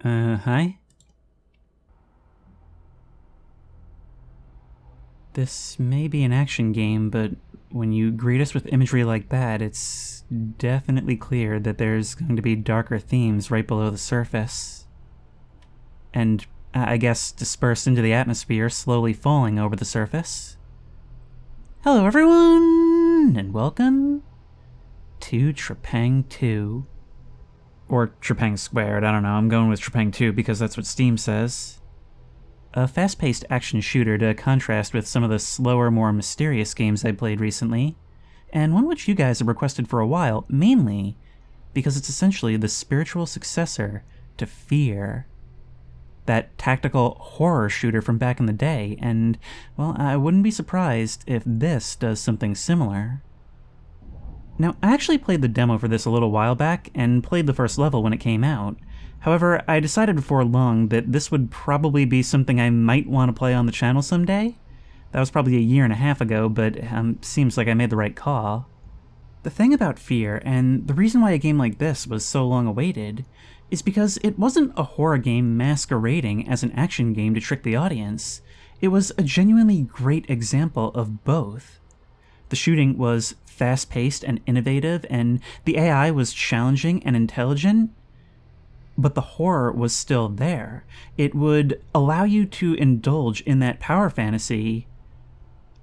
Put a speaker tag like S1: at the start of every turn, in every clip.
S1: Hi? This may be an action game, but when you greet us with imagery like that, it's definitely clear that there's going to be darker themes right below the surface. And, I guess, dispersed into the atmosphere, slowly falling over the surface. Hello everyone, and welcome to Trepang2. Or Trepang squared, I don't know, I'm going with Trepang2 because that's what Steam says. A fast-paced action shooter to contrast with some of the slower, more mysterious games I played recently, and one which you guys have requested for a while, mainly because it's essentially the spiritual successor to Fear. That tactical horror shooter from back in the day, and, well, I wouldn't be surprised if this does something similar. Now, I actually played the demo for this a little while back, and played the first level when it came out. However, I decided before long that this would probably be something I might want to play on the channel someday. That was probably a year and a half ago, but seems like I made the right call. The thing about Fear, and the reason why a game like this was so long awaited, is because it wasn't a horror game masquerading as an action game to trick the audience. It was a genuinely great example of both. The shooting was fast-paced and innovative, and the AI was challenging and intelligent, but the horror was still there. It would allow you to indulge in that power fantasy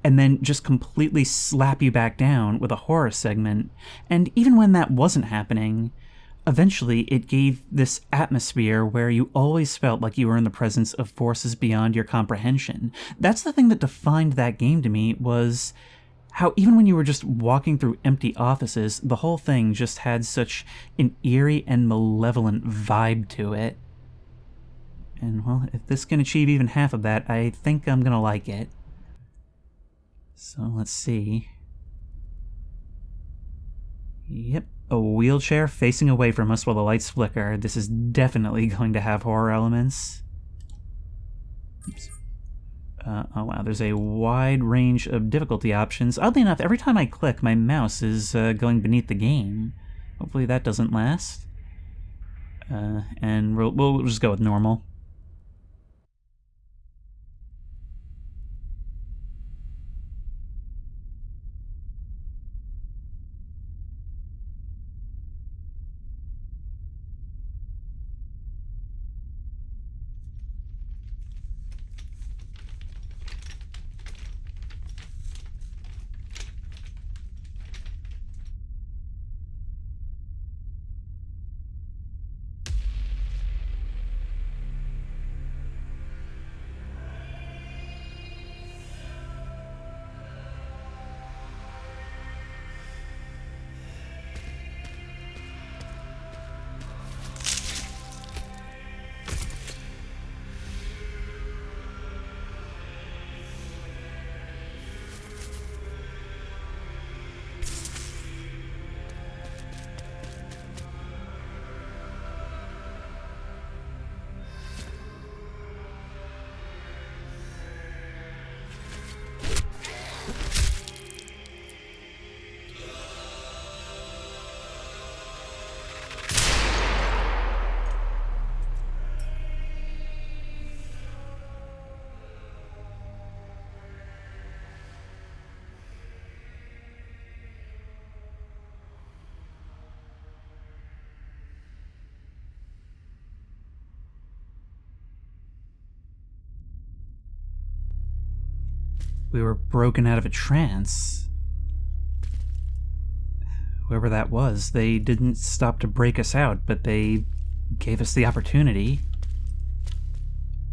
S1: and then just completely slap you back down with a horror segment. And even when that wasn't happening, eventually it gave this atmosphere where you always felt like you were in the presence of forces beyond your comprehension. That's the thing that defined that game to me, was how even when you were just walking through empty offices, the whole thing just had such an eerie and malevolent vibe to it. And, well, if this can achieve even half of that, I think I'm gonna like it. So, let's see. Yep, a wheelchair facing away from us while the lights flicker. This is definitely going to have horror elements. Oops. Oh wow, there's a wide range of difficulty options. Oddly enough, every time I click, my mouse is going beneath the game. Hopefully that doesn't last. And we'll just go with normal. We were broken out of a trance. Whoever that was, they didn't stop to break us out, but they gave us the opportunity.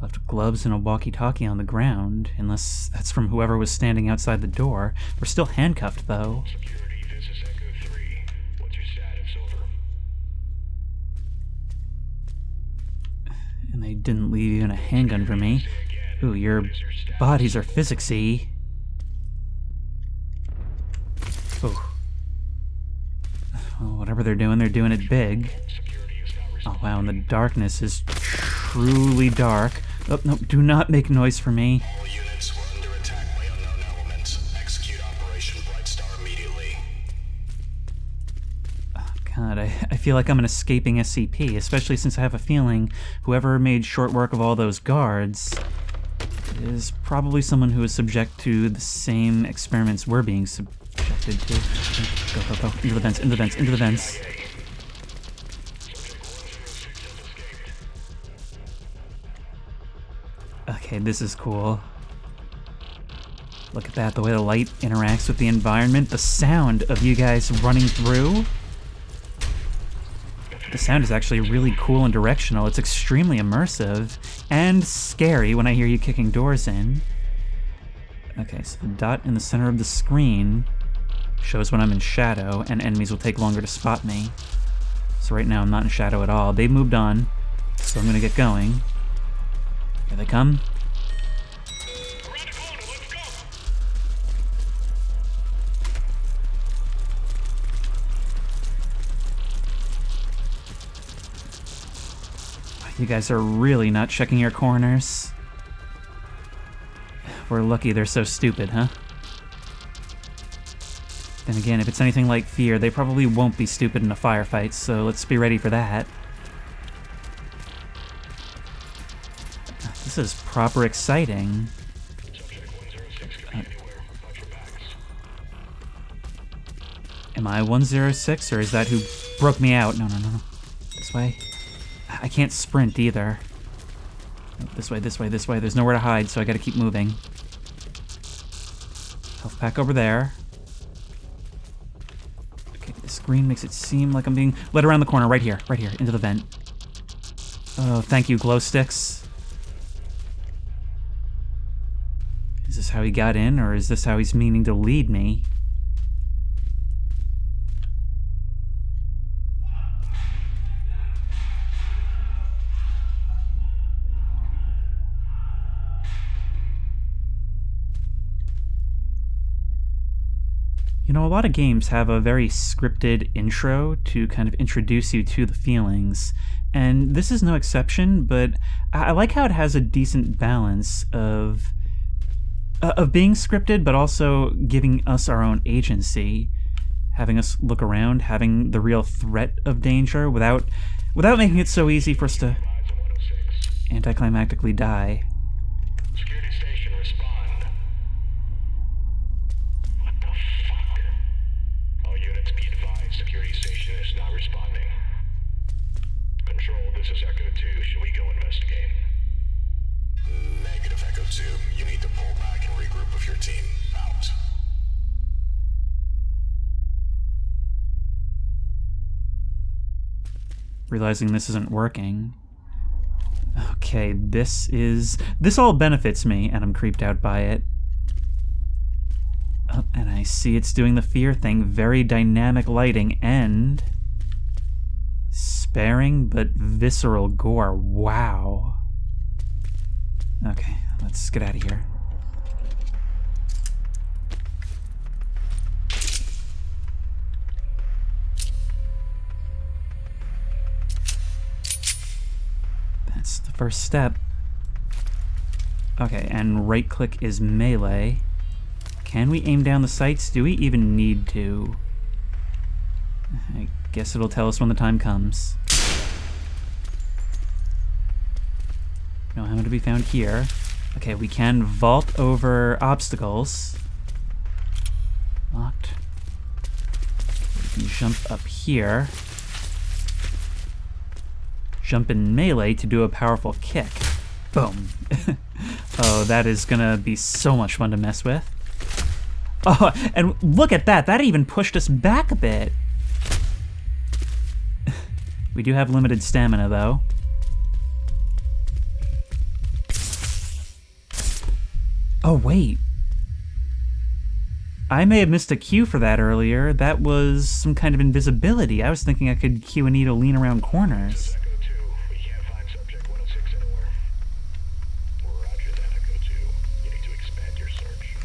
S1: Left gloves and a walkie-talkie on the ground, unless that's from whoever was standing outside the door. We're still handcuffed, though.
S2: Security, this is Echo 3. What's your status? Over.
S1: And they didn't leave even a handgun for me. Ooh, your bodies are physicsy. Oh. Well, whatever they're doing it big. Oh wow, and the darkness is truly dark. Oh, no, do not make noise for me.
S2: All units, we're under attack by unknown elements. Execute Operation Bright Star immediately.
S1: Oh god, I feel like I'm an escaping SCP, especially since I have a feeling whoever made short work of all those guards is probably someone who is subject to the same experiments we're being subjected to. Go, go, go. Into the vents, into the vents, into the vents. Okay, this is cool. Look at that, the way the light interacts with the environment, the sound of you guys running through. The sound is actually really cool and directional. It's extremely immersive and scary when I hear you kicking doors in. Okay, so the dot in the center of the screen shows when I'm in shadow, and enemies will take longer to spot me. So right now I'm not in shadow at all. They moved on, so I'm gonna get going. Here they come. You guys are really not checking your corners. We're lucky they're so stupid, huh? Then again, if it's anything like Fear, they probably won't be stupid in a firefight, so let's be ready for that. This is proper exciting. Am I 106, or is that who broke me out? No, no, no, no. This way. I can't sprint either. Oh, this way, this way, this way. There's nowhere to hide, so I gotta keep moving. Health pack over there. Okay, the screen makes it seem like I'm being led around the corner. Right here, into the vent. Oh, thank you, glow sticks. Is this how he got in, or is this how he's meaning to lead me? You know, a lot of games have a very scripted intro to kind of introduce you to the feelings, and this is no exception, but I like how it has a decent balance of being scripted, but also giving us our own agency, having us look around, having the real threat of danger without making it so easy for us to anticlimactically die.
S2: Security station, respond. What the fuck? All units be advised, security station is not responding. Control, this is Echo 2. Should we go investigate? Negative, Echo 2. You need to pull back and regroup with your team. Out.
S1: Realizing this isn't working. Okay, this all benefits me, and I'm creeped out by it. Oh, and I see it's doing the fear thing, very dynamic lighting, and sparing but visceral gore. Wow. Okay, let's get out of here. That's the first step. Okay, and right click is melee. Can we aim down the sights? Do we even need to? I guess it'll tell us when the time comes. No ammo to be found here. Okay, we can vault over obstacles. Locked. We can jump up here. Jump in melee to do a powerful kick. Boom. Oh, that is gonna be so much fun to mess with. Oh, and look at that. That even pushed us back a bit. We do have limited stamina, though. Oh, wait. I may have missed a cue for that earlier. That was some kind of invisibility. I was thinking I could cue Anita lean around corners.
S2: Echo 2. We can't find subject 106 anywhere. Roger that, Echo 2. You need to expand your search.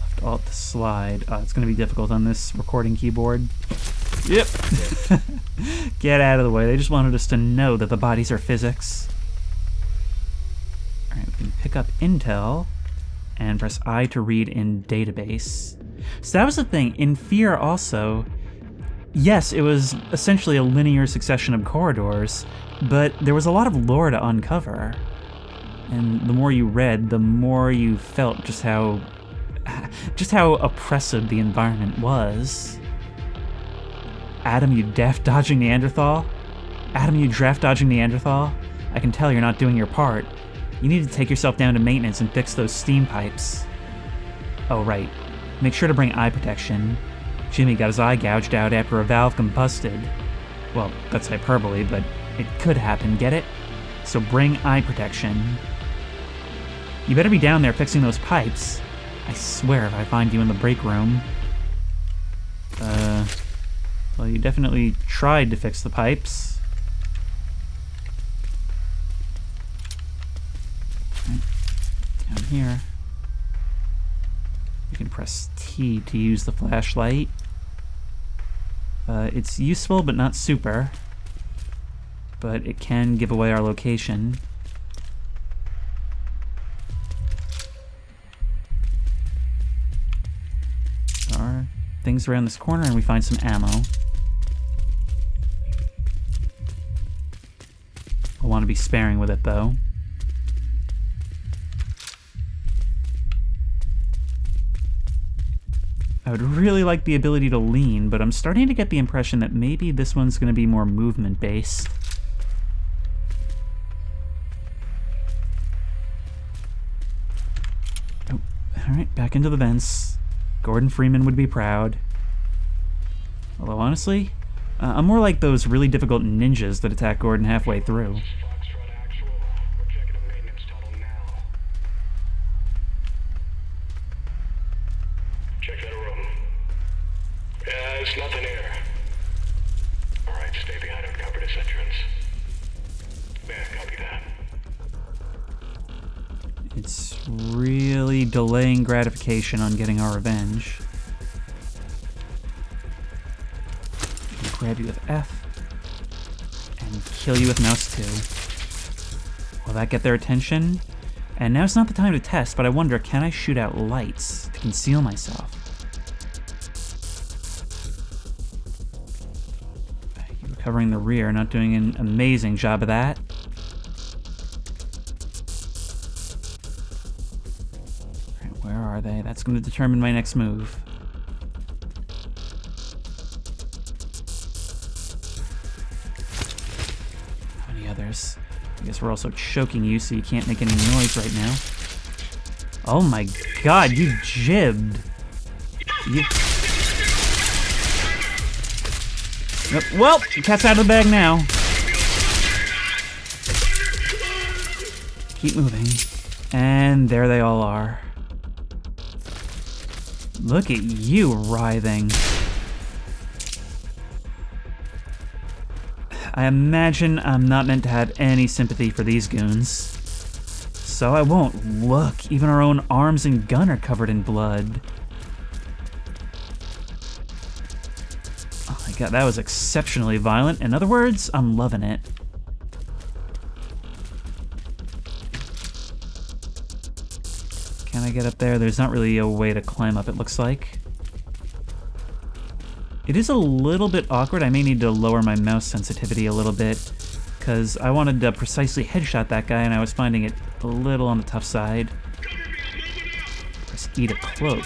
S1: Left alt to slide. Oh, it's going to be difficult on this recording keyboard. Yep. Get out of the way. They just wanted us to know that the bodies are physics. Alright, we can pick up intel and press I to read in database. So that was the thing. In Fear also, Yes, it was essentially a linear succession of corridors, but there was a lot of lore to uncover. And the more you read, the more you felt just how oppressive the environment was. Adam, you daft dodging Neanderthal? Adam, you draft dodging Neanderthal? I can tell you're not doing your part. You need to take yourself down to maintenance and fix those steam pipes. Oh, right. Make sure to bring eye protection. Jimmy got his eye gouged out after a valve combusted. Well, that's hyperbole, but it could happen, get it? So bring eye protection. You better be down there fixing those pipes. I swear if I find you in the break room. Well, you definitely tried to fix the pipes. Down here. You can press T to use the flashlight. It's useful, but not super. But it can give away our location. There are things around this corner, and we find some ammo. I'll want to be sparing with it, though. I would really like the ability to lean, but I'm starting to get the impression that maybe this one's going to be more movement-based. Oh, alright, back into the vents. Gordon Freeman would be proud. Although, honestly, I'm more like those really difficult ninjas that attack Gordon halfway through.
S2: Foxtrot Actual. We're checking a maintenance tunnel now. Check that room. There's nothing here. Alright, stay behind and cover this entrance. Yeah, copy that.
S1: It's really delaying gratification on getting our revenge. Grab you with F, and kill you with mouse 2. Will that get their attention? And now's not the time to test, but I wonder, can I shoot out lights to conceal myself? You're covering the rear, not doing an amazing job of that. Alright, where are they? That's going to determine my next move. Others. I guess we're also choking you so you can't make any noise right now. Oh my god, you jibbed. You... Well, the cat's out of the bag now. Keep moving. And there they all are. Look at you writhing. I imagine I'm not meant to have any sympathy for these goons. So I won't. Look, even our own arms and gun are covered in blood. Oh my god, that was exceptionally violent. In other words, I'm loving it. Can I get up there? There's not really a way to climb up, it looks like. It is a little bit awkward. I may need to lower my mouse sensitivity a little bit, because I wanted to precisely headshot that guy, and I was finding it a little on the tough side. Press E to cloak.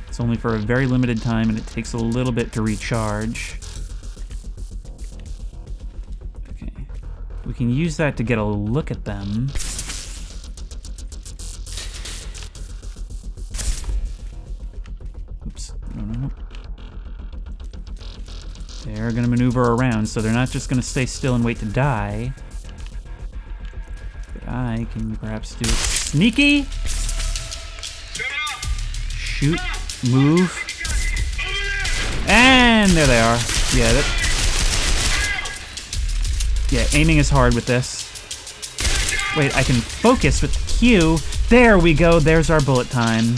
S1: It's only for a very limited time, and it takes a little bit to recharge. Okay. We can use that to get a look at them. No. They're gonna maneuver around, so they're not just gonna stay still and wait to die. But I can perhaps do it sneaky. Shoot, move, and there they are. Yeah, aiming is hard with this. Wait, I can focus with Q. There we go. There's our bullet time.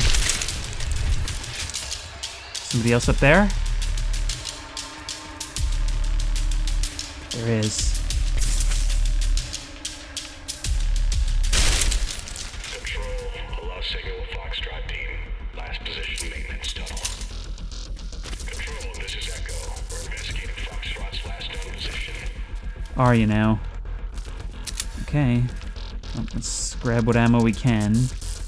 S1: Somebody else up there? There is.
S2: Control, a lost signal with Foxtrot
S1: Are you now? Okay. Well, let's grab what ammo we can.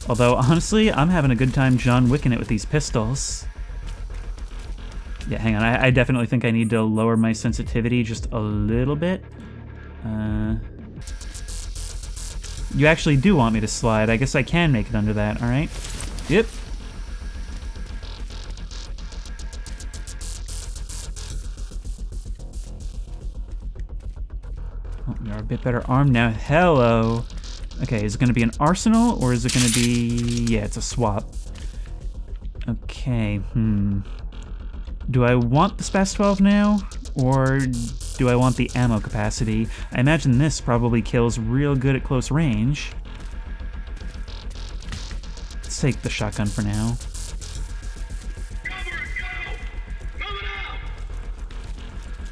S1: Although, honestly, I'm having a good time John Wicking it with these pistols. Yeah, hang on. I definitely think I need to lower my sensitivity just a little bit. You actually do want me to slide. I guess I can make it under that, alright? Yep. Oh, you're a bit better armed now. Hello. Okay, is it going to be an arsenal, or is it going to be... Yeah, it's a swap. Okay, Do I want the Spas 12 now, or do I want the ammo capacity? I imagine this probably kills real good at close range. Let's take the shotgun for now.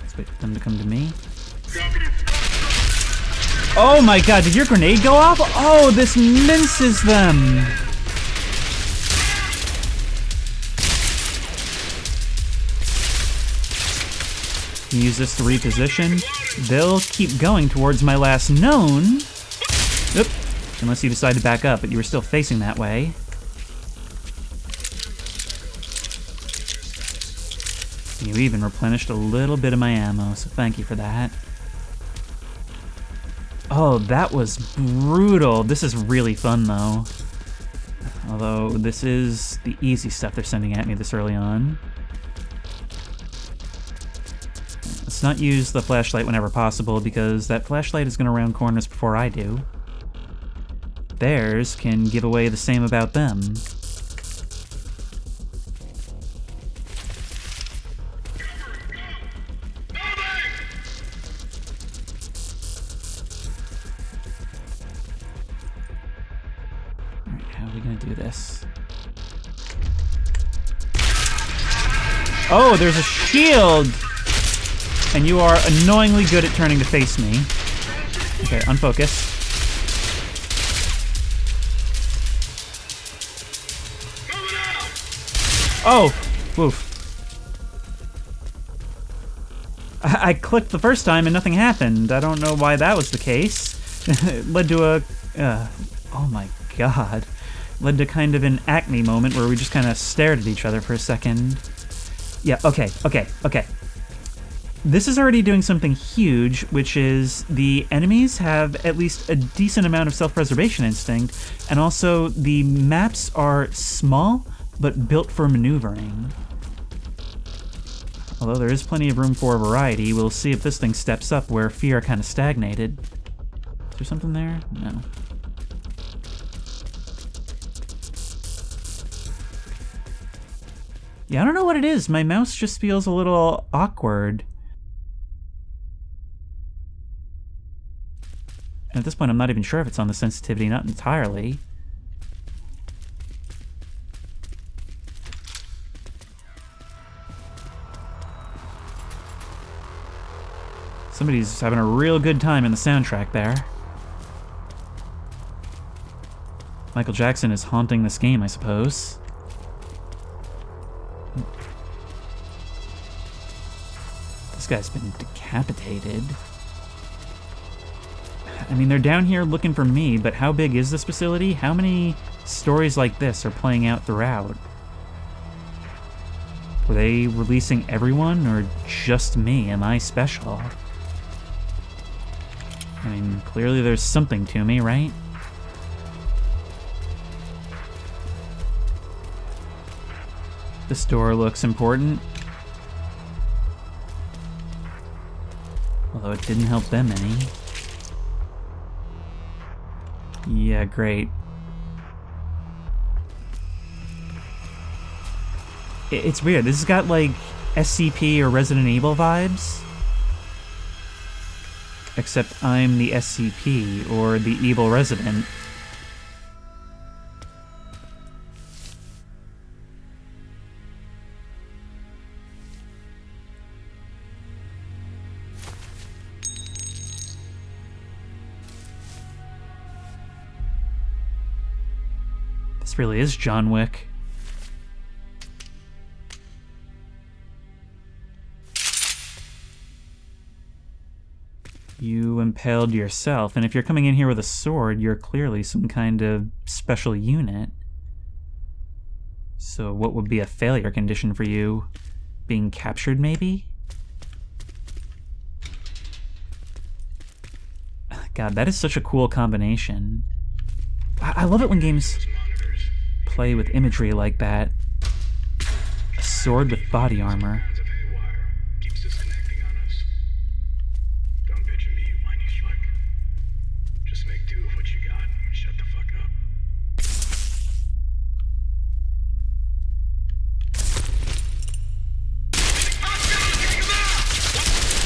S1: Let's wait for them to come to me. Oh my god, did your grenade go off? Oh, this minces them! Use this to reposition. They'll keep going towards my last known. Oop. Unless you decide to back up, but you were still facing that way. You even replenished a little bit of my ammo, so thank you for that. Oh, that was brutal. This is really fun, though. Although, this is the easy stuff they're sending at me this early on. Let's not use the flashlight whenever possible, because that flashlight is going to round corners before I do. Theirs can give away the same about them. Do this. Oh, there's a shield! And you are annoyingly good at turning to face me. Okay, unfocus. Oh! Woof. I clicked the first time and nothing happened. I don't know why that was the case. It led to a... oh my god. Led to kind of an Acme moment where we just kind of stared at each other for a second. Yeah, okay. This is already doing something huge, which is the enemies have at least a decent amount of self-preservation instinct, and also the maps are small, but built for maneuvering. Although there is plenty of room for variety, we'll see if this thing steps up where fear kind of stagnated. Is there something there? No. Yeah, I don't know what it is. My mouse just feels a little awkward. And at this point, I'm not even sure if it's on the sensitivity, not entirely. Somebody's having a real good time in the soundtrack there. Michael Jackson is haunting this game, I suppose. This guy's been decapitated. I mean, they're down here looking for me, but how big is this facility? How many stories like this are playing out throughout? Were they releasing everyone, or just me? Am I special? I mean, clearly there's something to me, right? This door looks important. Although it didn't help them any. Yeah, great. It's weird. This has got, like, SCP or Resident Evil vibes. Except I'm the SCP, or the evil resident. This really is John Wick. You impaled yourself, and if you're coming in here with a sword, you're clearly some kind of special unit. So what would be a failure condition for you? Being captured, maybe? God, that is such a cool combination. I love it when games play with imagery like that. A sword with body armor.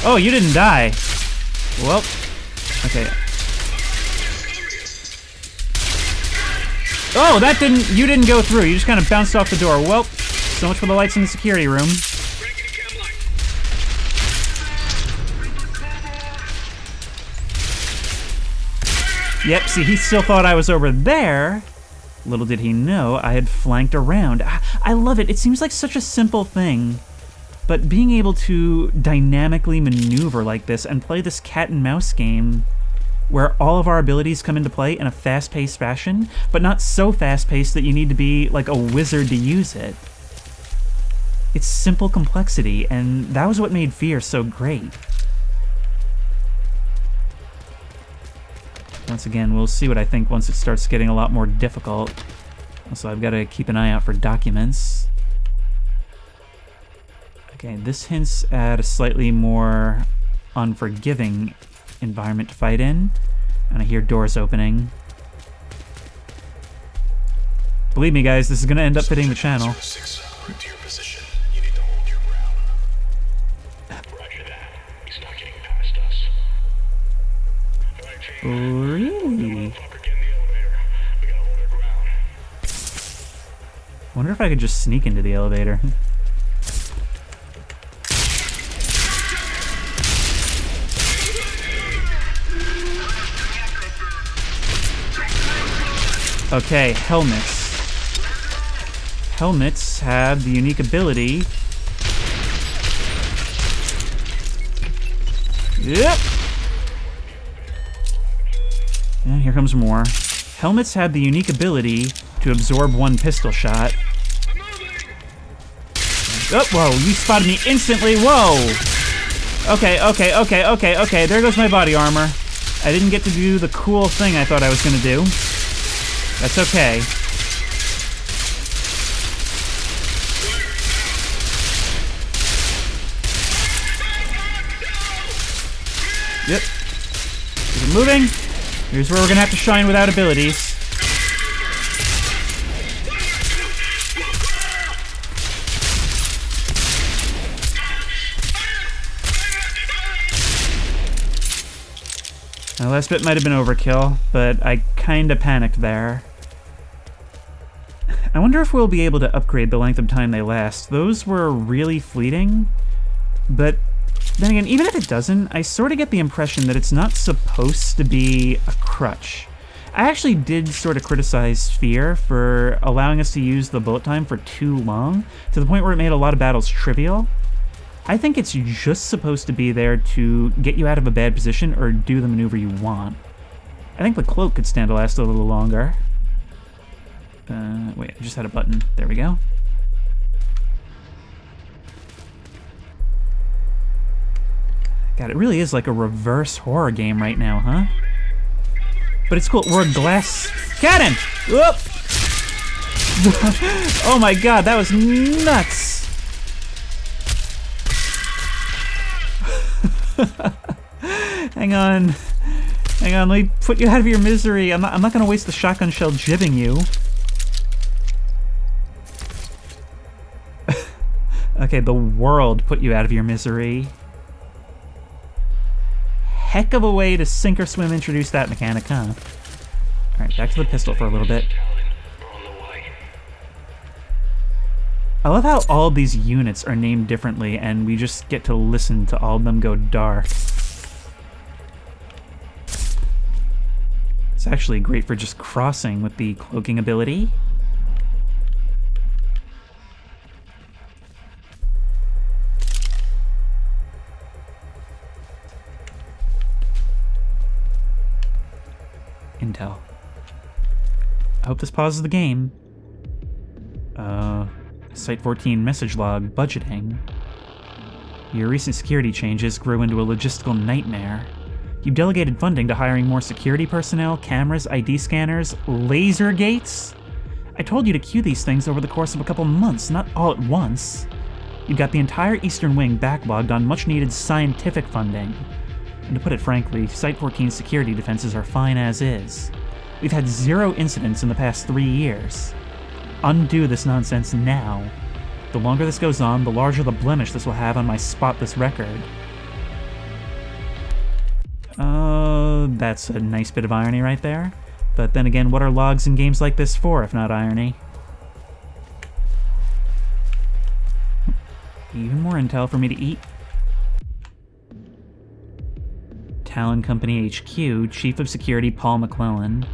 S1: Oh, you didn't die. Well, okay. Oh, that didn't, you didn't go through. You just kind of bounced off the door. Well, so much for the lights in the security room. Yep, see, he still thought I was over there. Little did he know I had flanked around. I love it. It seems like such a simple thing. But being able to dynamically maneuver like this and play this cat and mouse game where all of our abilities come into play in a fast-paced fashion, but not so fast-paced that you need to be like a wizard to use it. It's simple complexity, and that was what made Fear so great. Once again, we'll see what I think once it starts getting a lot more difficult. Also, I've got to keep an eye out for documents. Okay, this hints at a slightly more unforgiving environment to fight in, and I hear doors opening. Believe me, guys, this is going to end up fitting the channel. Really? Wonder if I could just sneak into the elevator. Okay, helmets. Helmets have the unique ability... Yep! And here comes more. Helmets have the unique ability to absorb one pistol shot. Oh, whoa, you spotted me instantly, whoa! Okay, there goes my body armor. I didn't get to do the cool thing I thought I was gonna do. That's okay. Yep. Is it moving? Here's where we're gonna have to shine without abilities. My last bit might have been overkill, but I kinda panicked there. I wonder if we'll be able to upgrade the length of time they last. Those were really fleeting, but then again, even if it doesn't, I sort of get the impression that it's not supposed to be a crutch. I actually did sort of criticize Fear for allowing us to use the bullet time for too long, to the point where it made a lot of battles trivial. I think it's just supposed to be there to get you out of a bad position or do the maneuver you want. I think the cloak could stand to last a little longer. Wait, I just had a button. There we go. God, it really is like a reverse horror game right now, huh? But it's cool. We're a glass cannon! Whoop! Oh my god, that was nuts! Hang on. Hang on, let me put you out of your misery. I'm not gonna waste the shotgun shell jibbing you. Okay, the world put you out of your misery. Heck of a way to sink or swim introduce that mechanic, huh? Alright, back to the pistol for a little bit. I love how all of these units are named differently and we just get to listen to all of them go dark. It's actually great for just crossing with the cloaking ability. Intel. I hope this pauses the game. Site 14 message log, budgeting. Your recent security changes grew into a logistical nightmare. You've delegated funding to hiring more security personnel, cameras, ID scanners, laser gates? I told you to queue these things over the course of a couple months, not all at once. You've got the entire Eastern Wing backlogged on much-needed scientific funding. And to put it frankly, Site 14's security defenses are fine as is. We've had 0 incidents in the past 3 years. Undo this nonsense now. The longer this goes on, the larger the blemish this will have on my spotless record. That's a nice bit of irony right there. But then again, what are logs in games like this for, if not irony? Even more intel for me to eat. Talon Company HQ, Chief of Security Paul McClellan.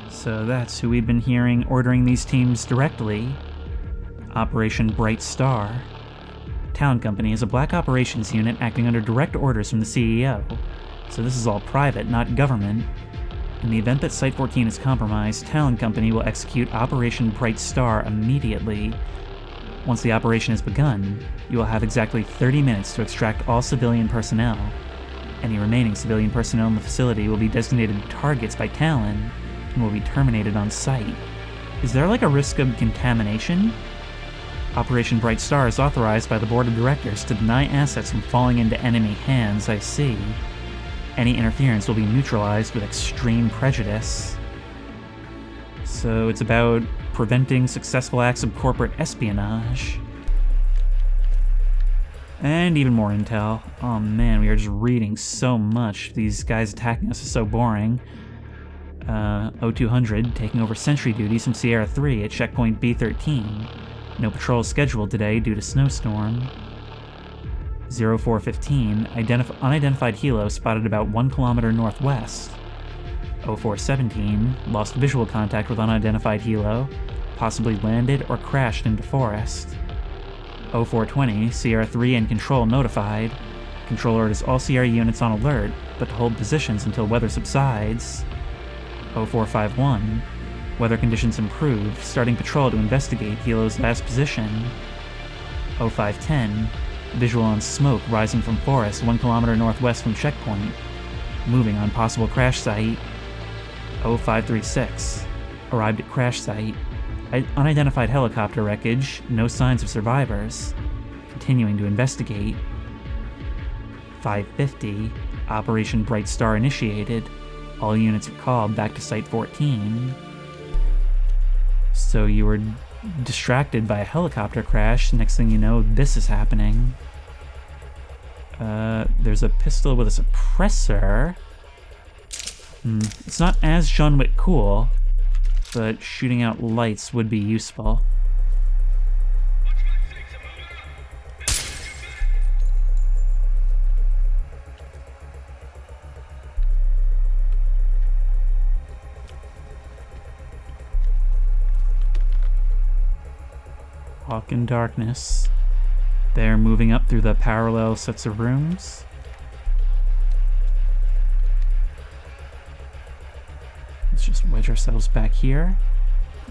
S1: So that's who we've been hearing ordering these teams directly. Operation Bright Star. Talon Company is a black operations unit acting under direct orders from the CEO. So this is all private, not government. In the event that Site 14 is compromised, Talon Company will execute Operation Bright Star immediately. Once the operation has begun, you will have exactly 30 minutes to extract all civilian personnel. Any remaining civilian personnel in the facility will be designated targets by Talon and will be terminated on site. Is there like a risk of contamination? Operation Bright Star is authorized by the board of directors to deny assets from falling into enemy hands, I see. Any interference will be neutralized with extreme prejudice. So it's about preventing successful acts of corporate espionage. And even more intel. Oh man, we are just reading so much. These guys attacking us is so boring. O200 taking over sentry duties from Sierra 3 at checkpoint B13. No patrols scheduled today due to snowstorm. 0415, unidentified helo spotted about 1 kilometer northwest. 0417, lost visual contact with unidentified helo, possibly landed or crashed into forest. 0420, Sierra 3 and Control notified. Control orders all Sierra units on alert, but to hold positions until weather subsides. 0451, weather conditions improved, starting patrol to investigate helo's last position. 0510, visual on smoke rising from forest 1 kilometer northwest from checkpoint, moving on possible crash site. 0536, arrived at crash site. Unidentified helicopter wreckage, no signs of survivors. Continuing to investigate. 550, Operation Bright Star initiated. All units are called back to Site 14. So you were distracted by a helicopter crash. Next thing you know, this is happening. There's a pistol with a suppressor. It's not as John Wick cool, but shooting out lights would be useful. Walk in darkness. They're moving up through the parallel sets of rooms. Let's just wedge ourselves back here.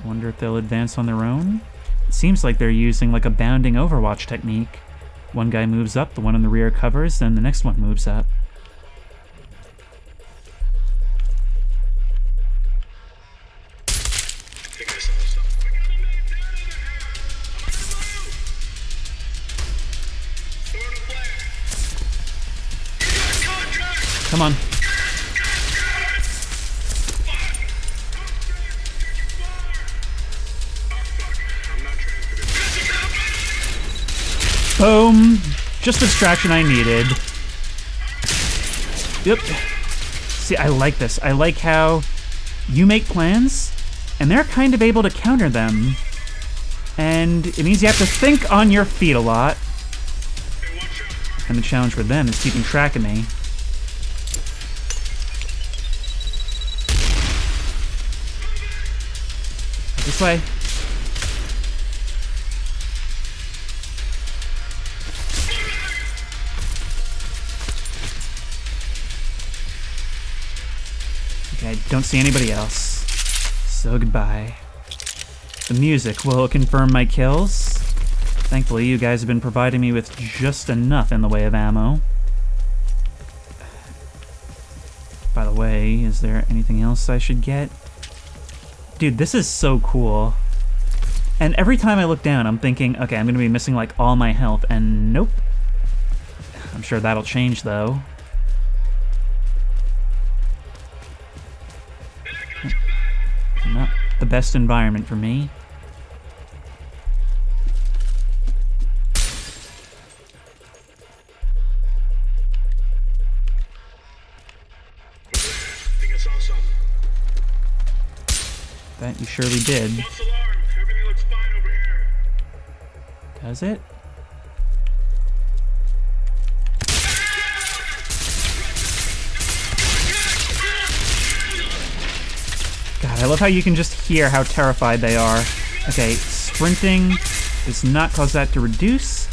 S1: I wonder if they'll advance on their own. It seems like they're using like a bounding Overwatch technique. One guy moves up, the one in the rear covers, then the next one moves up. Come on. Boom! Just the distraction I needed. Yep. See, I like this. I like how you make plans, and they're kind of able to counter them. And it means you have to think on your feet a lot. And the challenge for them is keeping track of me. This way. Okay, don't see anybody else. So goodbye. The music will confirm my kills. Thankfully, you guys have been providing me with just enough in the way of ammo. By the way, is there anything else I should get? Dude, this is so cool. And every time I look down, I'm thinking, okay, I'm gonna be missing like all my health, and nope. I'm sure that'll change though. Not the best environment for me.
S2: Think I saw something.
S1: That you surely did.
S2: False alarm. Everything looks fine over here.
S1: Does it? God, I love how you can just hear how terrified they are. Okay, sprinting does not cause that to reduce.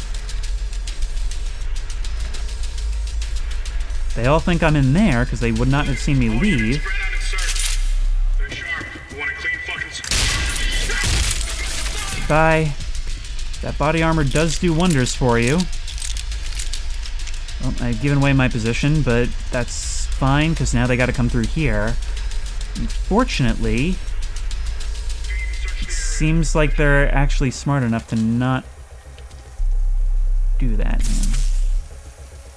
S1: They all think I'm in there because they would not have seen me leave.
S2: Spread out and search. They're sharp. You want a clean fucking
S1: Bye. That body armor does do wonders for you. Well, I've given away my position, but that's fine because now they got to come through here. Unfortunately, it seems like they're actually smart enough to not do that.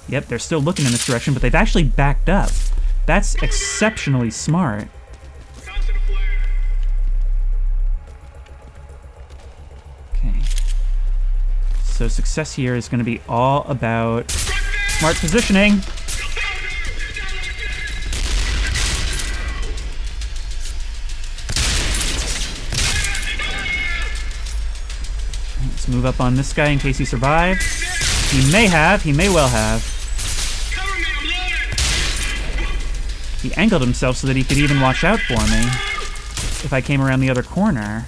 S1: Yep, they're still looking in this direction, but they've actually backed up. That's exceptionally smart. Okay. So success here is going to be all about smart positioning. Let's move up on this guy in case he survived. He may have, he may well have. He angled himself so that he could even watch out for me if I came around the other corner.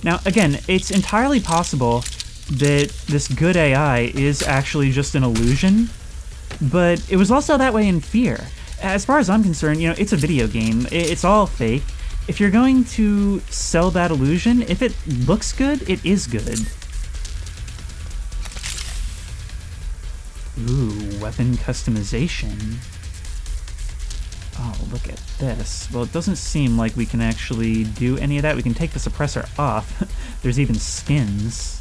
S1: Now, again, it's entirely possible that this good AI is actually just an illusion, but it was also that way in Fear. As far as I'm concerned, you know, it's a video game. It's all fake. If you're going to sell that illusion, if it looks good, it is good. Ooh, weapon customization. Oh, look at this. Well, it doesn't seem like we can actually do any of that. We can take the suppressor off. There's even skins.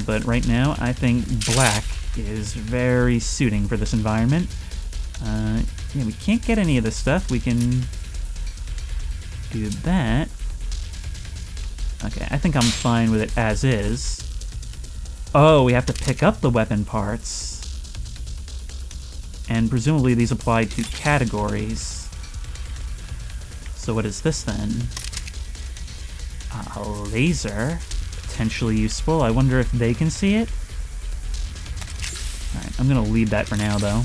S1: But right now, I think black is very suiting for this environment. Yeah, we can't get any of this stuff. We can do that. Okay, I think I'm fine with it as is. Oh, we have to pick up the weapon parts. And presumably these apply to categories. So what is this then? A laser. Potentially useful. I wonder if they can see it? Alright, I'm gonna leave that for now, though.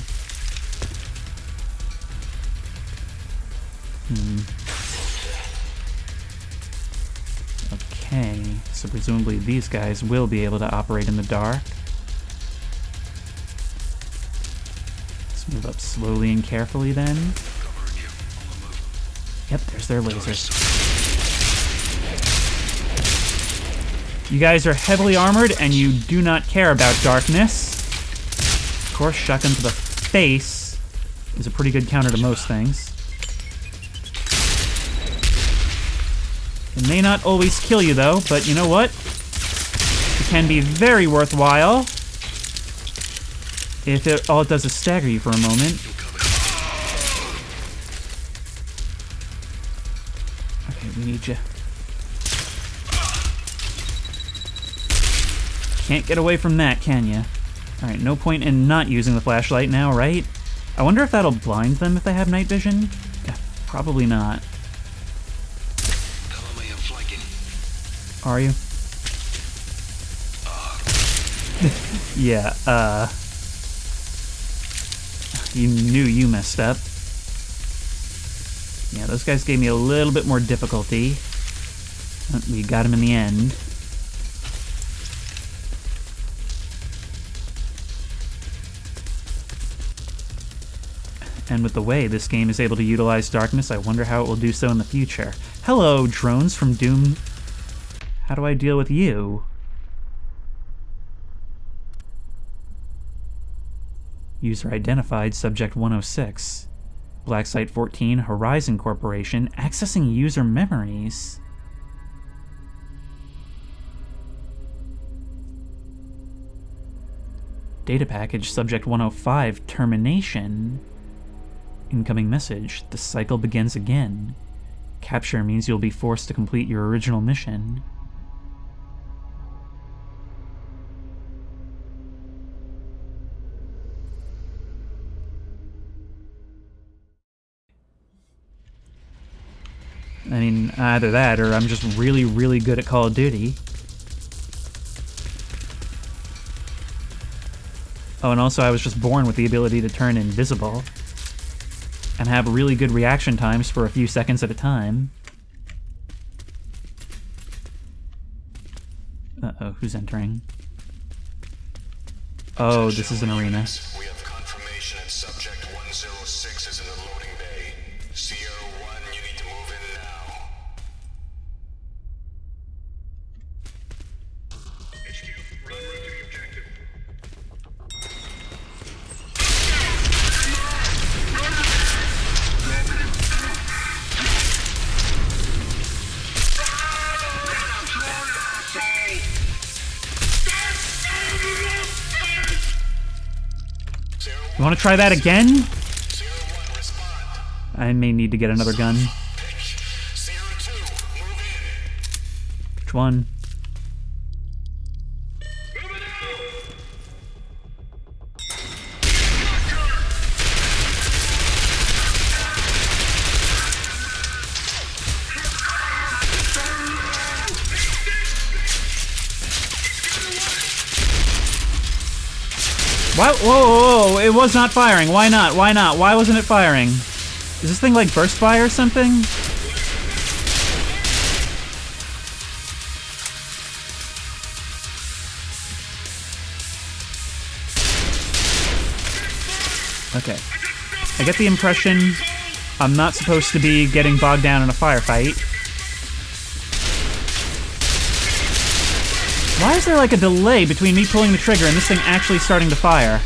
S1: Okay, so presumably these guys will be able to operate in the dark. Let's move up slowly and carefully then. Yep, there's their lasers. You guys are heavily armored and you do not care about darkness. Of course, shotgun to the face is a pretty good counter to most things. It may not always kill you though, but you know what? It can be very worthwhile if all it does is stagger you for a moment. Okay, we need you. Can't get away from that, can you? Alright, no point in not using the flashlight now, right? I wonder if that'll blind them if they have night vision? Yeah, probably not. Are you? Yeah, you knew you messed up. Yeah, those guys gave me a little bit more difficulty. We got him in the end. And with the way this game is able to utilize darkness, I wonder how it will do so in the future. Hello, drones from Doom. How do I deal with you? User identified, subject 106. Black Site 14, Horizon Corporation, accessing user memories. Data package, subject 105, termination. Incoming message, the cycle begins again. Capture means you'll be forced to complete your original mission. I mean, either that or I'm just really, really good at Call of Duty. Oh, and also I was just born with the ability to turn invisible and have really good reaction times for a few seconds at a time. Uh-oh, who's entering? Oh, this is an arena.
S2: We have confirmation that subject 106 is in the loading bay. Sierra 1, you need to move in now. HQ, run route to the objective.
S1: You want to try that again?
S2: Sierra 1, respond.
S1: I may need to get another gun.
S2: Sierra 2, move in.
S1: Which one?
S2: Moving out!
S1: Why? Whoa, whoa, whoa, it was not firing. Why not? Why not? Why wasn't it firing? Is this thing like burst fire or something? Okay. I get the impression I'm not supposed to be getting bogged down in a firefight. Why is there like a delay between me pulling the trigger and this thing actually starting to fire?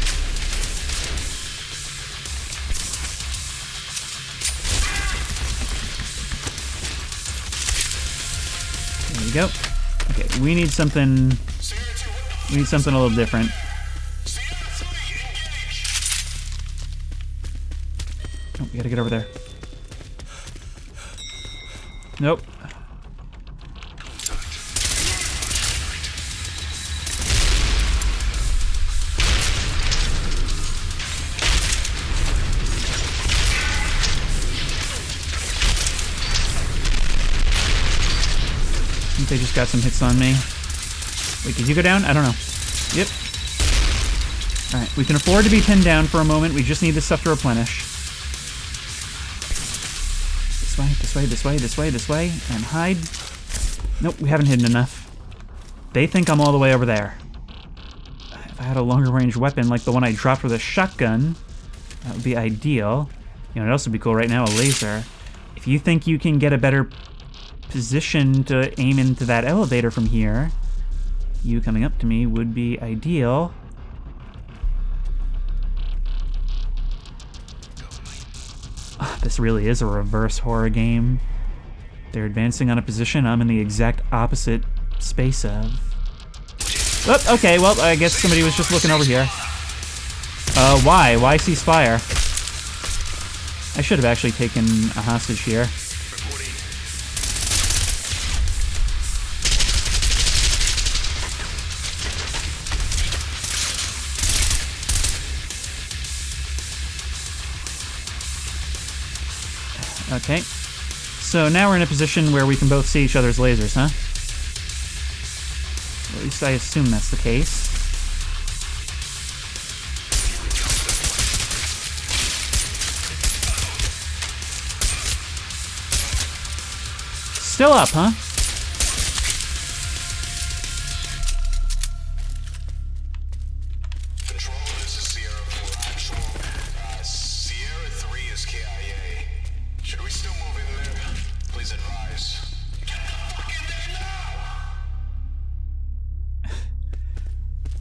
S1: There we go. Okay, we need something. We need something a little different. Oh, we gotta get over there. Nope. I think they just got some hits on me. Wait, did you go down? I don't know. Yep. Alright, we can afford to be pinned down for a moment. We just need this stuff to replenish. This way, this way, this way, this way, this way. And hide. Nope, we haven't hidden enough. They think I'm all the way over there. If I had a longer range weapon like the one I dropped with a shotgun, that would be ideal. You know what else would be cool right now? A laser. If you think you can get a better position to aim into that elevator from here, you coming up to me would be ideal. This really is a reverse horror game. They're advancing on a position I'm in the exact opposite space of. Oh, okay, well, I guess somebody was just looking over here. Why? Why cease fire? I should have actually taken a hostage here. Okay. So now we're in a position where we can both see each other's lasers, huh? Or at least I assume that's the case. Still up, huh?
S2: Control, this is Sierra 4 actual. Sierra 3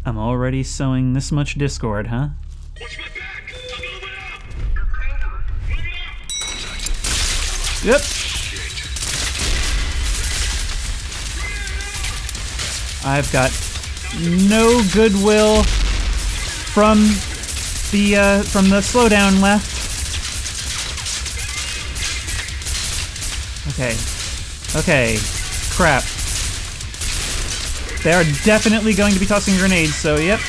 S1: I'm already sowing this much discord, huh?
S2: Watch my back! I'm moving up! You're covered! Moving up!
S1: Yep. I've got no goodwill from the slowdown left. Okay. Okay. Crap. They are definitely going to be tossing grenades, so yep.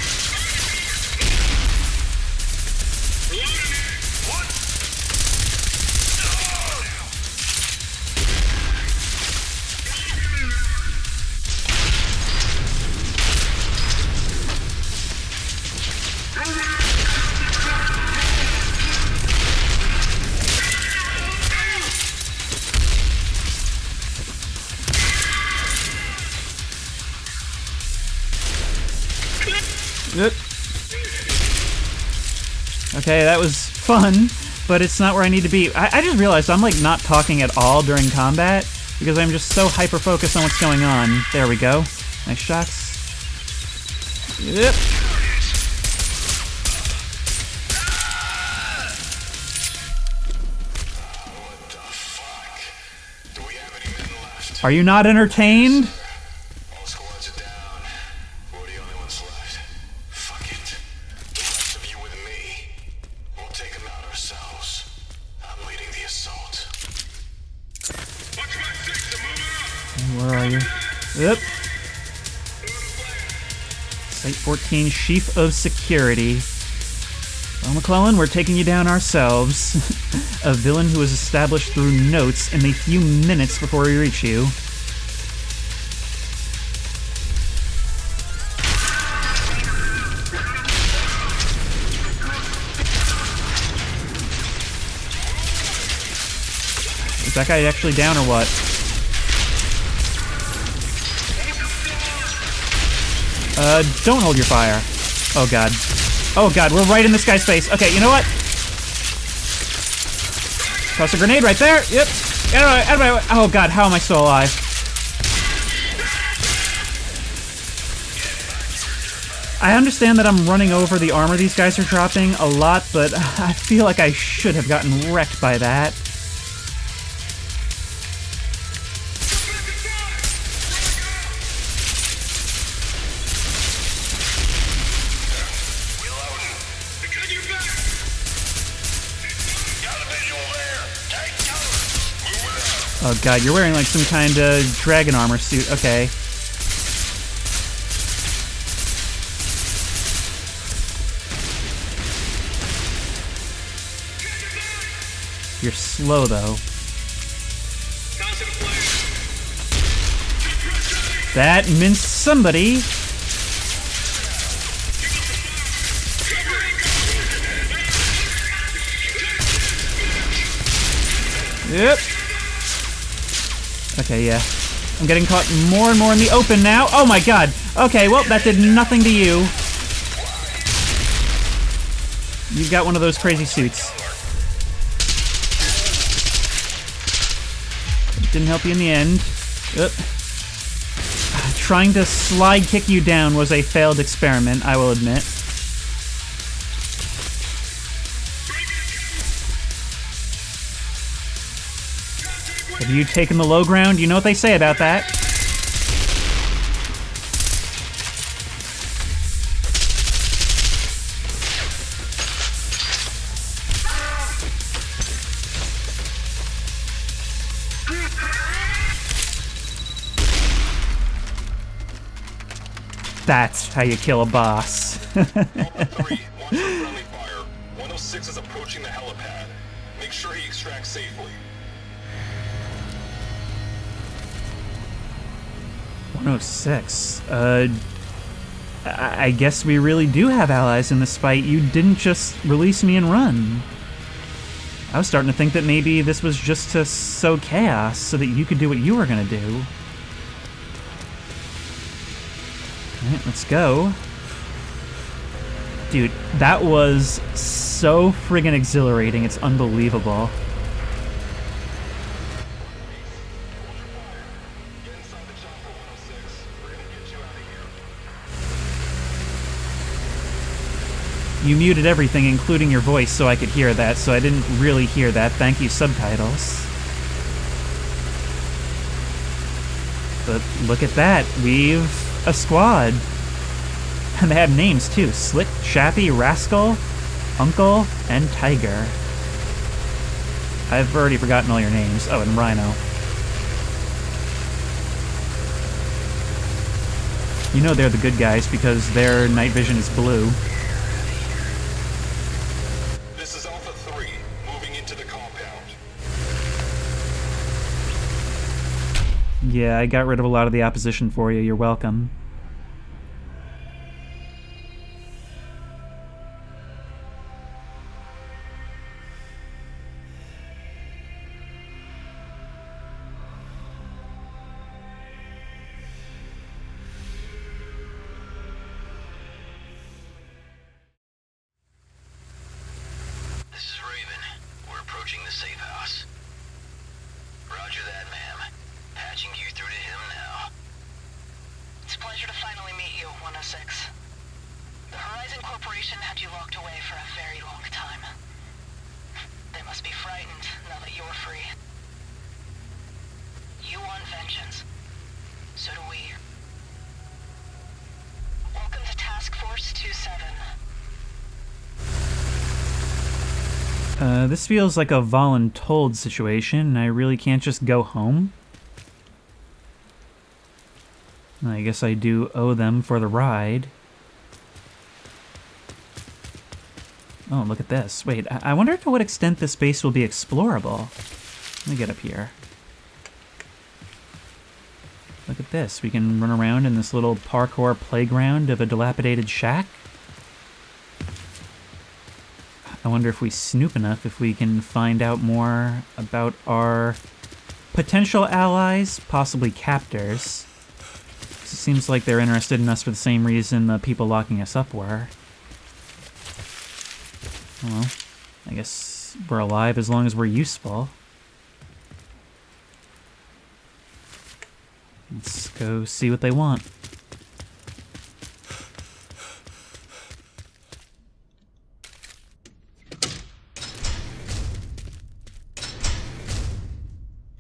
S1: Yep. Okay, that was fun, but it's not where I need to be. I just realized I'm like not talking at all during combat because I'm just so hyper-focused on what's going on. There we go. Nice shots. Yep.
S2: What the fuck? Do we have any men left?
S1: Are you not entertained?
S2: All squads are down. We're the only ones left. Fuck it. The rest of you with me. We'll take them out ourselves. I'm leading the assault. Watch my six, I'm moving up!
S1: Where are you? Yep. Site 14, Chief of Security. Well, McClellan, we're taking you down ourselves. A villain who was established through notes in the few minutes before we reach you. Is that guy actually down or what? Don't hold your fire. Oh god. Oh god, we're right in this guy's face. Okay, you know what? Toss a grenade right there. Yep. Out of my way. Oh god, how am I still alive? I understand that I'm running over the armor these guys are dropping a lot, but I feel like I should have gotten wrecked by that. Oh god, you're wearing like some kind of dragon armor suit. Okay. You're slow though. That minced somebody. Yep. Okay, yeah. I'm getting caught more and more in the open now. Oh my god. Okay, well, that did nothing to you. You've got one of those crazy suits. Didn't help you in the end. Yep. Trying to slide kick you down was a failed experiment, I will admit. Have you taken the low ground? You know what they say about that. That's how you kill a boss.
S2: Alpha 3, watch for friendly fire. 106 is approaching the helipad. Make sure he extracts safely.
S1: 106. I guess we really do have allies in this fight. You didn't just release me and run. I was starting to think that maybe this was just to sow chaos so that you could do what you were gonna do. Alright, let's go. Dude, that was so friggin' exhilarating, it's unbelievable. You muted everything, including your voice, so I could hear that, so I didn't really hear that. Thank you, subtitles. But look at that. We've a squad. And they have names, too. Slick, Chappy, Rascal, Uncle, and Tiger. I've already forgotten all your names. Oh, and Rhino. You know they're the good guys because their night vision is blue.
S2: This is Alpha 3, moving into the compound.
S1: Yeah, I got rid of a lot of the opposition for you. You're welcome.
S2: This is Raven. We're approaching the safe house. Roger that, ma'am. Patching you through to him now.
S3: It's a pleasure to finally meet you, 106. The Horizon Corporation had you locked away for a very long time. They must be frightened now that you're free. You want vengeance. So do we. Welcome to Task Force 27.
S1: This feels like a voluntold situation. I really can't just go home. I guess I do owe them for the ride. Oh, look at this. Wait, I wonder to what extent this base will be explorable. Let me get up here. Look at this. We can run around in this little parkour playground of a dilapidated shack. I wonder if we snoop enough if we can find out more about our potential allies, possibly captors. It seems like they're interested in us for the same reason the people locking us up were. Well, I guess we're alive as long as we're useful. Let's go see what they want.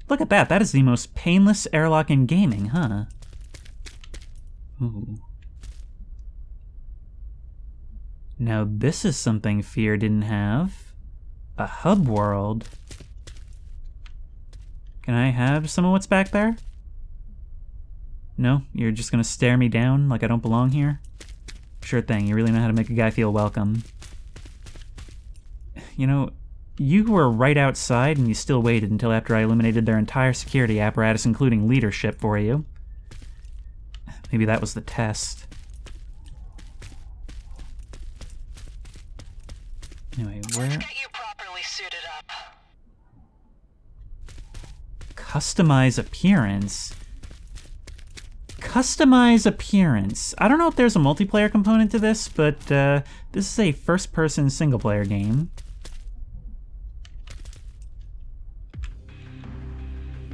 S1: Look at that. That is the most painless airlock in gaming, huh? Ooh. Now this is something Fear didn't have. A hub world. Can I have some of what's back there? No? You're just gonna stare me down like I don't belong here? Sure thing. You really know how to make a guy feel welcome. You know, you were right outside and you still waited until after I eliminated their entire security apparatus, including leadership, for you. Maybe that was the test. Anyway, where...
S3: Let's get you properly suited up.
S1: Customize appearance. Customize appearance. I don't know if there's a multiplayer component to this, but this is a first-person single-player game.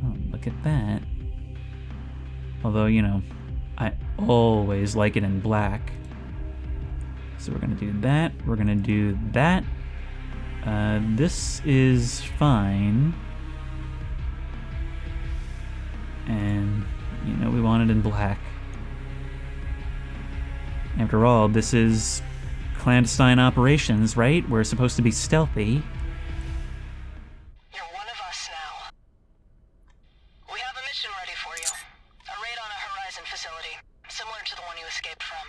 S1: Oh, look at that. Although, you know, I always like it in black. So we're gonna do that. We're gonna do that. This is fine. And, you know, we want it in black. After all, this is clandestine operations, right? We're supposed to be stealthy.
S3: You're one of us now. We have a mission ready for you. A raid on a Horizon facility, similar to the one you escaped from.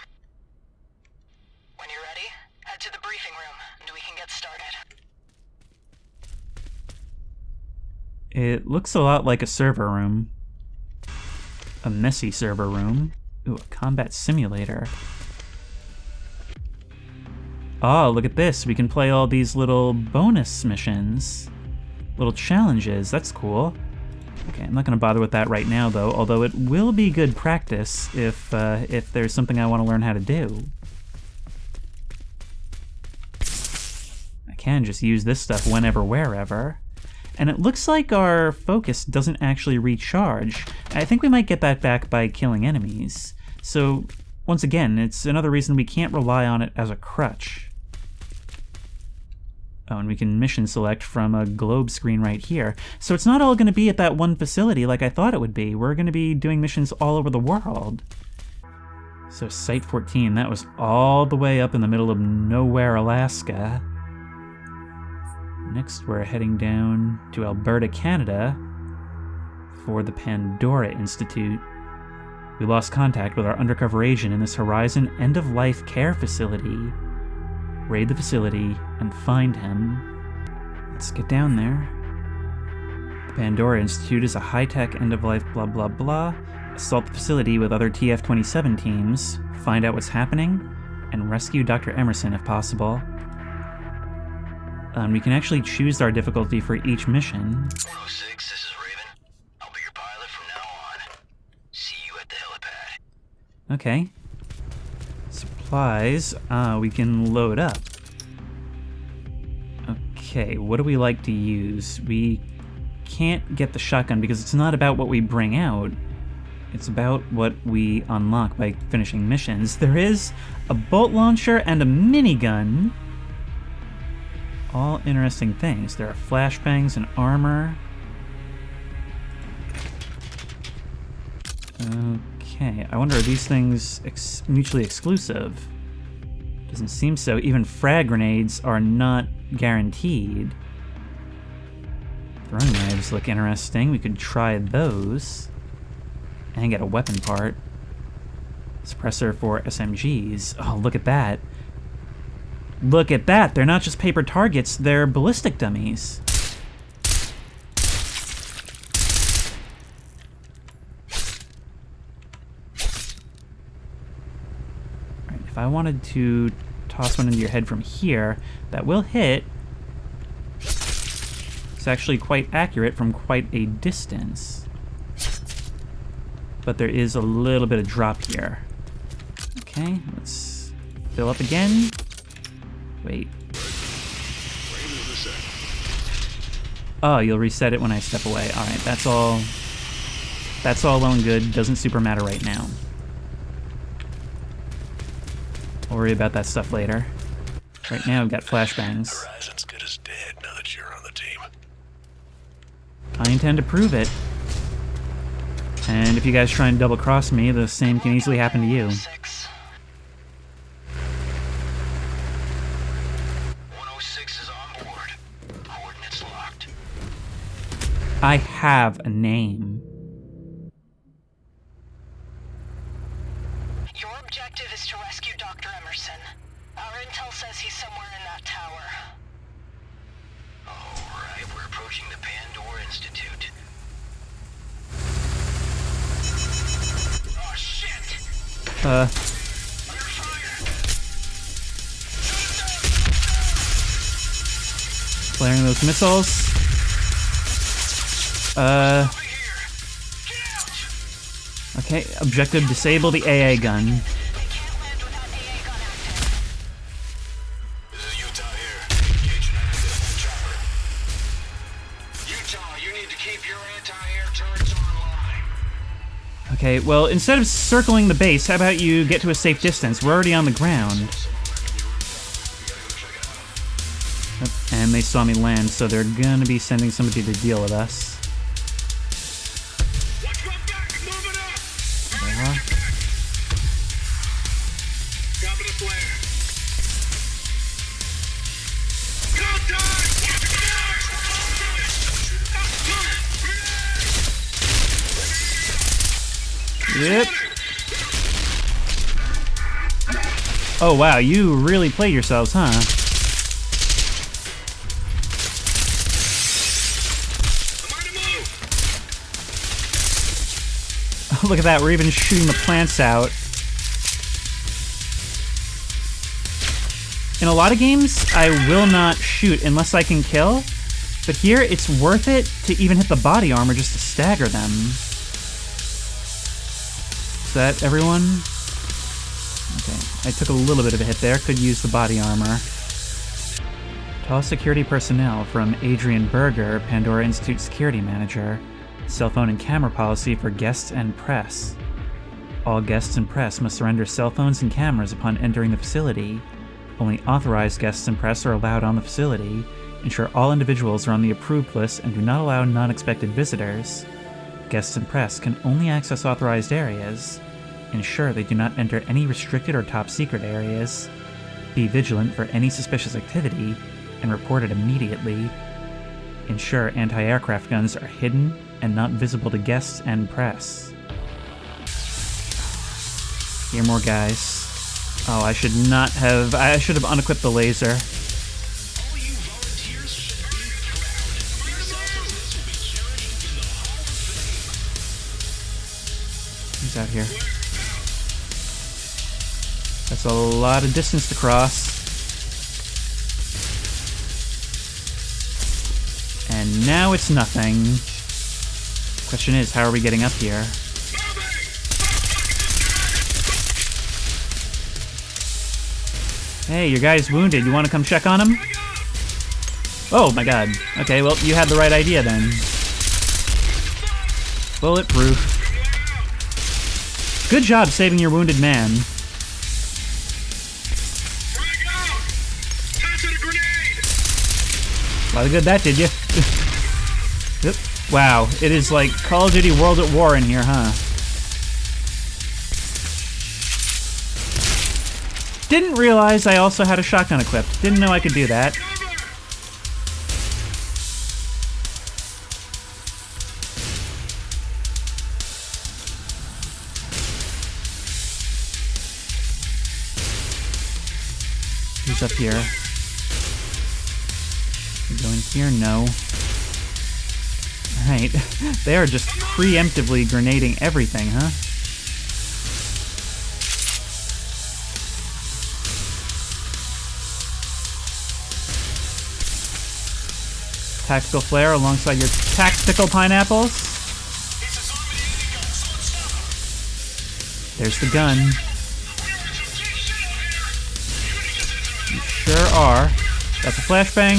S3: When you're ready, head to the briefing room, and we can get started.
S1: It looks a lot like a server room. A messy server room. Ooh, a combat simulator. Oh, look at this. We can play all these little bonus missions. Little challenges. That's cool. Okay, I'm not going to bother with that right now, though, although it will be good practice if there's something I want to learn how to do. I can just use this stuff whenever, wherever. And it looks like our focus doesn't actually recharge. I think we might get that back by killing enemies. So, once again, it's another reason we can't rely on it as a crutch. Oh, and we can mission select from a globe screen right here. So it's not all going to be at that one facility like I thought it would be. We're going to be doing missions all over the world. So Site 14, that was all the way up in the middle of nowhere, Alaska. Next, we're heading down to Alberta, Canada for the Pandora Institute. We lost contact with our undercover agent in this Horizon end-of-life care facility. Raid the facility and find him. Let's get down there. The Pandora Institute is a high-tech end-of-life blah blah blah. Assault the facility with other TF-27 teams, find out what's happening, and rescue Dr. Emerson if possible. We can actually choose our difficulty for each mission.
S2: 106, this is Raven. I'll be your pilot from now on. See you at the helipad.
S1: Okay. Supplies, we can load up. Okay, what do we like to use? We can't get the shotgun because it's not about what we bring out. It's about what we unlock by finishing missions. There is a bolt launcher and a minigun. All interesting things. There are flashbangs and armor. Okay, I wonder, are these things mutually exclusive? Doesn't seem so. Even frag grenades are not guaranteed. Throwing knives look interesting. We could try those. And get a weapon part. Suppressor for SMGs. Oh, look at that. Look at that! They're not just paper targets, they're ballistic dummies. Alright, if I wanted to toss one into your head from here, that will hit. It's actually quite accurate from quite a distance. But there is a little bit of drop here. Okay, let's fill up again. Wait. Oh, you'll reset it when I step away. Alright, that's all well and good. Doesn't super matter right now. I'll worry about that stuff later. Right now, we've got flashbangs.
S2: Horizon's good as dead now that you're on the team.
S1: I intend to prove it. And if you guys try and double-cross me, the same can easily happen to you.
S2: 106 is on board. Coordinates locked.
S1: I have a name.
S3: Your objective is to rescue Dr. Emerson. Our intel says he's somewhere in that tower.
S2: Alright, we're approaching the Pandora Institute. Oh shit! Under fire!
S1: Flaring those missiles.
S2: Over here! Get out!
S1: Okay, objective, disable the AA gun.
S3: They can't land without AA gun active.
S2: This is Utah here. Engage an unidentified chopper. Utah, you need to keep your anti-air turrets online.
S1: Okay, well, instead of circling the base, how about you get to a safe distance? We're already on the ground. Yep, and they saw me land, so they're gonna be sending somebody to deal with us.
S2: Watch my back! Moving up!
S1: There we are.
S2: Dropping a flare. Contact!
S1: Yep. Oh wow, you really played yourselves, huh? Look at that, we're even shooting the plants out. In a lot of games, I will not shoot unless I can kill, but here it's worth it to even hit the body armor just to stagger them. Is that everyone? Okay, I took a little bit of a hit there, could use the body armor. Tall security personnel from Adrian Berger, Pandora Institute security manager. Cell phone and camera policy for guests and press. All guests and press must surrender cell phones and cameras upon entering the facility. Only authorized guests and press are allowed on the facility. Ensure all individuals are on the approved list and do not allow non-expected visitors. Guests and press can only access authorized areas. Ensure they do not enter any restricted or top-secret areas. Be vigilant for any suspicious activity and report it immediately. Ensure anti-aircraft guns are hidden and not visible to guests and press. Here are more guys. Oh, I should have unequipped the laser. Who's out here? That's a lot of distance to cross. And now it's nothing. Question is, how are we getting up here? Hey, your guy's wounded. You want to come check on him? Oh my god. Okay, well, you had the right idea then. Bulletproof. Good job saving your wounded man. A lot of good that did you. Yep. Wow, it is like Call of Duty World at War in here, huh? Didn't realize I also had a shotgun equipped. Didn't know I could do that. Who's up here? Go in here? No. Alright. They are just preemptively grenading everything, huh? Tactical flare alongside your tactical pineapples. There's the gun. You sure are. That's a flashbang.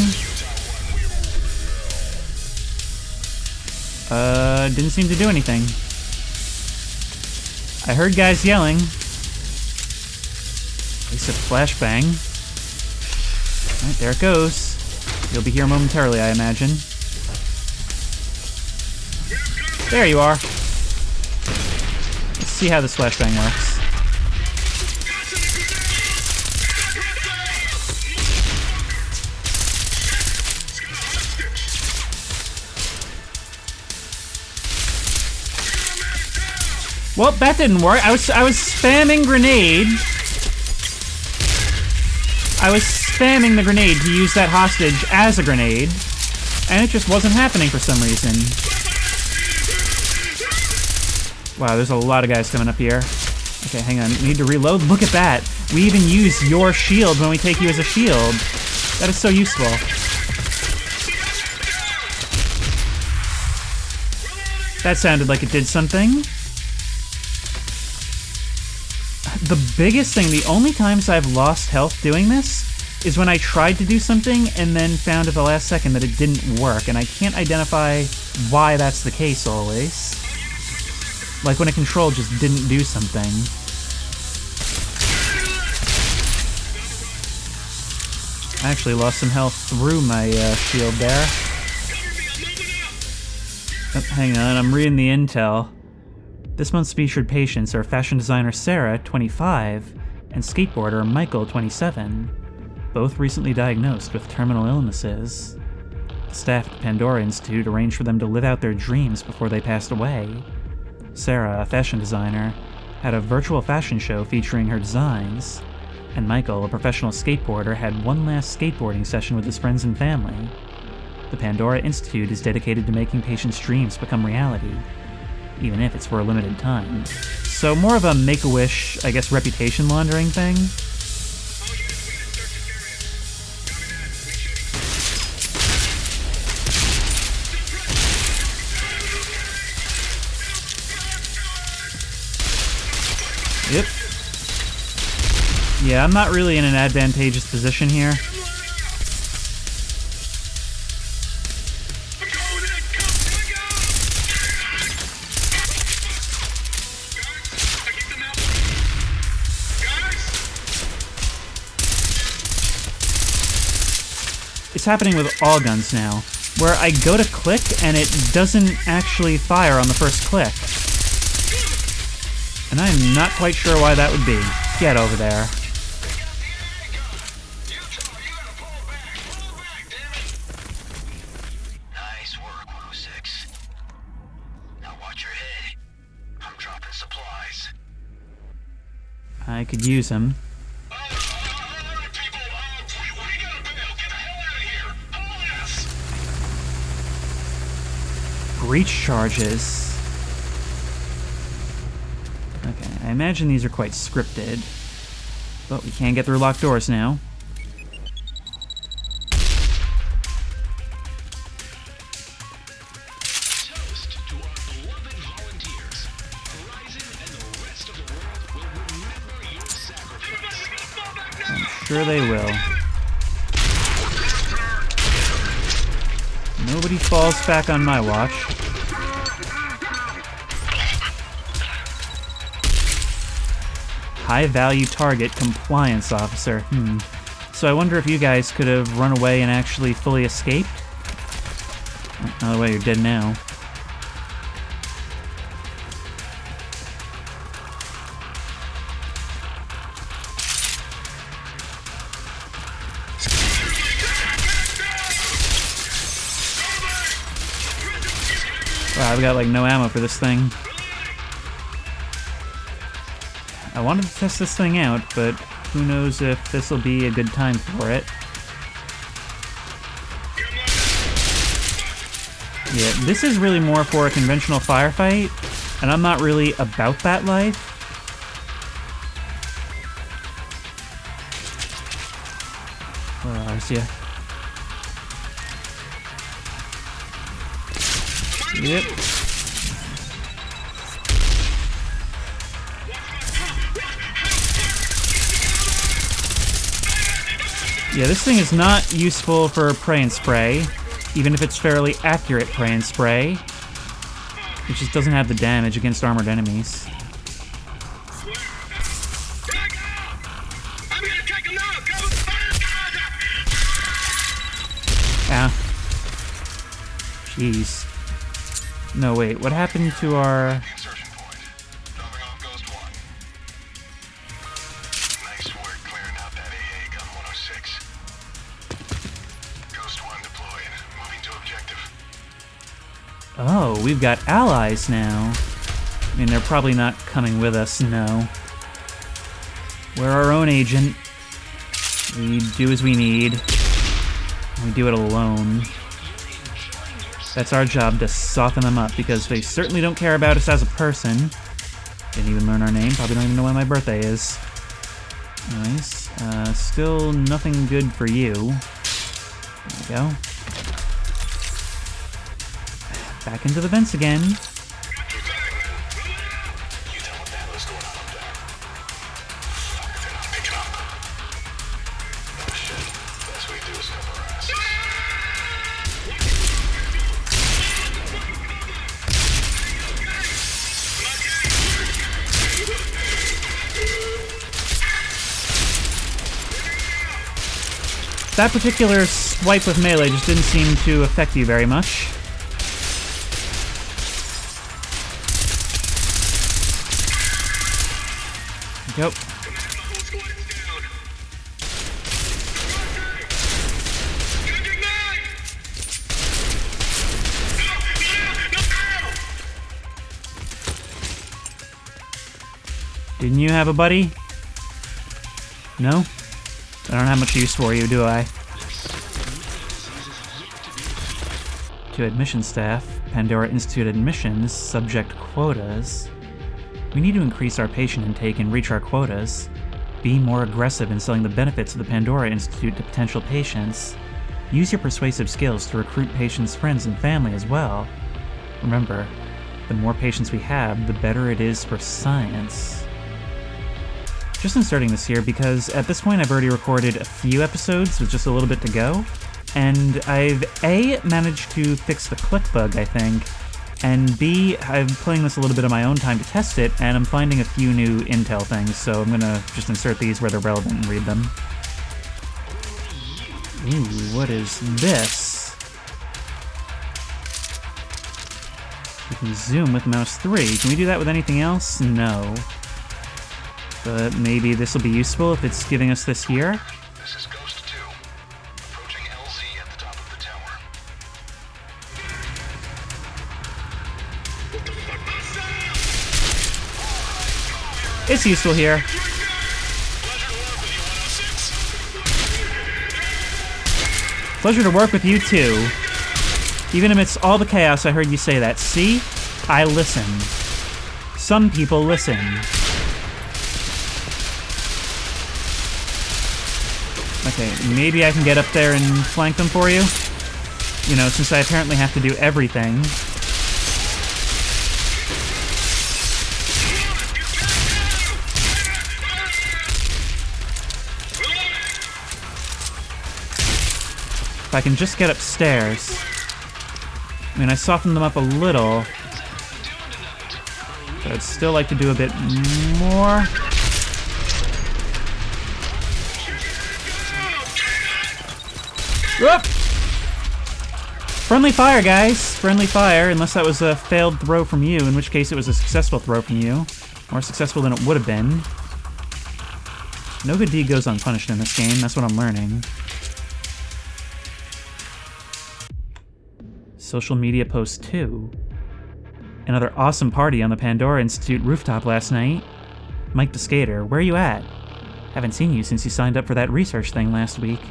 S1: Didn't seem to do anything. I heard guys yelling. At least a flashbang. Alright, there it goes. You'll be here momentarily, I imagine. There you are. Let's see how this flashbang works. Well, that didn't work. I was spamming grenade. I was spamming the grenade to use that hostage as a grenade, and it just wasn't happening for some reason. Wow, there's a lot of guys coming up here. Okay, hang on. We need to reload. Look at that. We even use your shield when we take you as a shield. That is so useful. That sounded like it did something. The biggest thing, the only times I've lost health doing this is when I tried to do something and then found at the last second that it didn't work, and I can't identify why that's the case always. Like when a control just didn't do something. I actually lost some health through my shield there. Oh, hang on, I'm reading the intel. This month's featured patients are fashion designer Sarah, 25, and skateboarder Michael, 27, both recently diagnosed with terminal illnesses. The staff at the Pandora Institute arranged for them to live out their dreams before they passed away. Sarah, a fashion designer, had a virtual fashion show featuring her designs, and Michael, a professional skateboarder, had one last skateboarding session with his friends and family. The Pandora Institute is dedicated to making patients' dreams become reality, even if it's for a limited time. So more of a Make-A-Wish, I guess, reputation laundering thing. Yep. Yeah, I'm not really in an advantageous position here. It's happening with all guns now, where I go to click and it doesn't actually fire on the first click. And I'm not quite sure why that would be. Get over there.
S2: Nice work, 106. Now watch your head. I'm dropping supplies.
S1: I could use him. Breach charges. Okay, I imagine these are quite scripted. But we can get through locked doors now.
S2: Toast to our beloved volunteers. Horizon and the rest of the world will remember your sacrifice.
S1: I'm sure they will. Nobody falls back on my watch. High-value target compliance officer. So I wonder if you guys could have run away and actually fully escaped? Either way, you're dead now. Wow, I've got like no ammo for this thing. I wanted to test this thing out, but who knows if this will be a good time for it. Yeah, this is really more for a conventional firefight, and I'm not really about that life. Where are you? Yep. Yeah, this thing is not useful for pray and spray, even if it's fairly accurate pray and spray. It just doesn't have the damage against armored enemies. Ah. Jeez. No, wait, what happened to our...
S2: Insertion point. Dropping off Ghost 1. Nice work clearing out that AA gun 106. Ghost 1 deployed. Moving to objective.
S1: Oh, we've got allies now. I mean, they're probably not coming with us, no. We're our own agent. We do as we need. We do it alone. That's our job, to soften them up, because they certainly don't care about us as a person. Didn't even learn our name, probably don't even know when my birthday is. Nice. Still nothing good for you. There we go. Back into the vents again.
S2: You tell what the hell is going on up there. Fuck, they're not picking up. Oh shit. Best we do is cover our asses.
S1: That particular swipe with melee just didn't seem to affect you very much. Go. Didn't you have a buddy? No? I don't have much use for you, do I? To admission staff, Pandora Institute admissions, subject quotas. We need to increase our patient intake and reach our quotas. Be more aggressive in selling the benefits of the Pandora Institute to potential patients. Use your persuasive skills to recruit patients' friends and family as well. Remember, the more patients we have, the better it is for science. Just inserting this here because at this point I've already recorded a few episodes with just a little bit to go, and I've A, managed to fix the click bug, I think, and B, I'm playing this a little bit on my own time to test it, and I'm finding a few new intel things, so I'm gonna just insert these where they're relevant and read them. Ooh, what is this? We can zoom with mouse 3. Can we do that with anything else? No. But maybe this will be useful if it's giving us this here.
S2: This is Ghost 2. Approaching LZ at the top of the tower. What the fuck was that?
S1: It's useful here. Pleasure to work with you too. Even amidst all the chaos, I heard you say that. See? I listen. Some people listen. Okay, maybe I can get up there and flank them for you? You know, since I apparently have to do everything. If I can just get upstairs. I mean, I softened them up a little. But I'd still like to do a bit more. Whoop! Friendly fire, guys. Friendly fire, unless that was a failed throw from you, in which case it was a successful throw from you. More successful than it would have been. No good deed goes unpunished in this game, that's what I'm learning. Social media post 2. Another awesome party on the Pandora Institute rooftop last night. Mike the Skater, where are you at? Haven't seen you since you signed up for that research thing last week.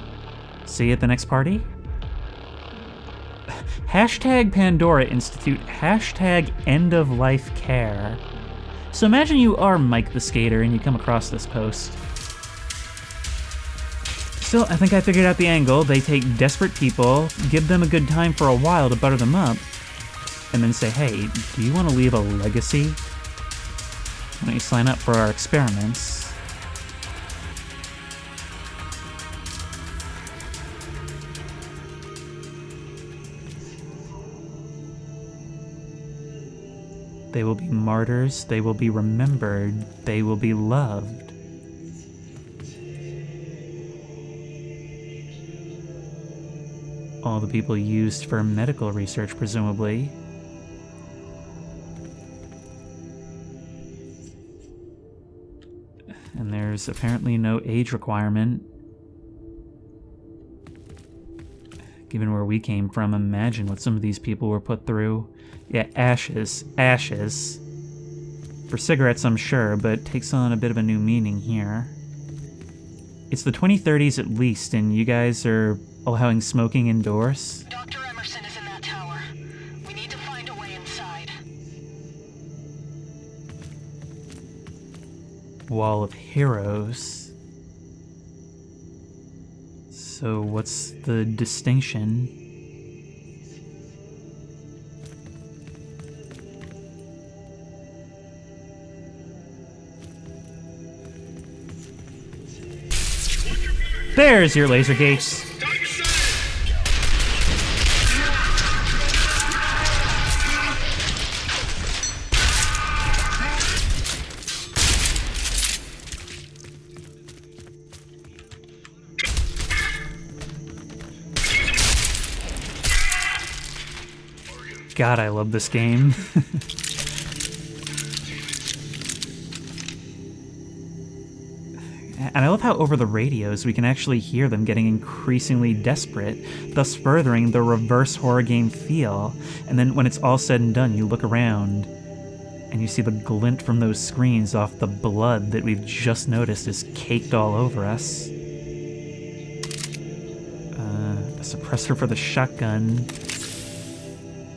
S1: See you at the next party? Hashtag Pandora Institute, hashtag end of life care. So imagine you are Mike the Skater and you come across this post. Still, I think I figured out the angle. They take desperate people, give them a good time for a while to butter them up, and then say, hey, do you want to leave a legacy? Why don't you sign up for our experiments? They will be martyrs, they will be remembered, they will be loved. All the people used for medical research, presumably. And there's apparently no age requirement. Given where we came from, imagine what some of these people were put through. Yeah, ashes. Ashes. For cigarettes, I'm sure, but takes on a bit of a new meaning here. It's the 2030s at least, and you guys are allowing smoking indoors?
S3: Dr. Emerson is in that tower. We need to find a way inside.
S1: Wall of Heroes. So what's the distinction? There's your laser gates. God, I love this game. And I love how over the radios we can actually hear them getting increasingly desperate, thus furthering the reverse horror game feel. And then when it's all said and done, you look around and you see the glint from those screens off the blood that we've just noticed is caked all over us. A suppressor for the shotgun.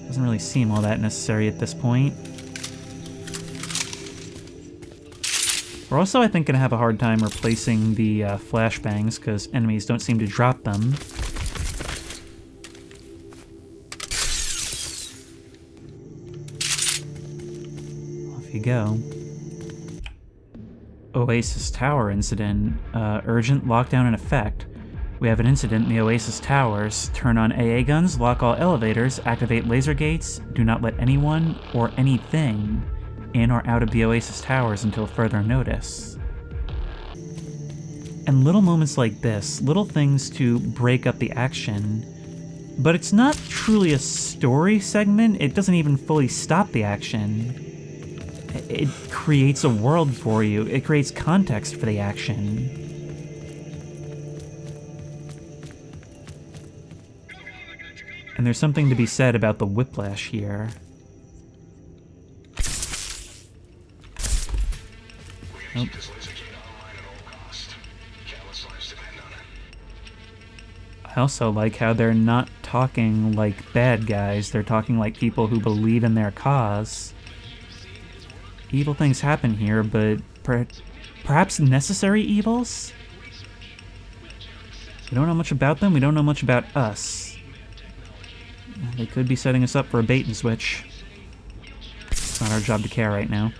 S1: Doesn't really seem all that necessary at this point. We're also, I think, going to have a hard time replacing the flashbangs because enemies don't seem to drop them. Off you go. Oasis Tower incident. Urgent lockdown in effect. We have an incident in the Oasis Towers. Turn on AA guns, lock all elevators, activate laser gates. Do not let anyone or anything in or out of the Oasis Towers until further notice. And little moments like this, little things to break up the action. But it's not truly a story segment. It doesn't even fully stop the action. It creates a world for you. It creates context for the action. And there's something to be said about the whiplash here. Nope. I also like how they're not talking like bad guys. They're talking like people who believe in their cause. Evil things happen here, but perhaps necessary evils? We don't know much about them. We don't know much about us. They could be setting us up for a bait and switch. It's not our job to care right now.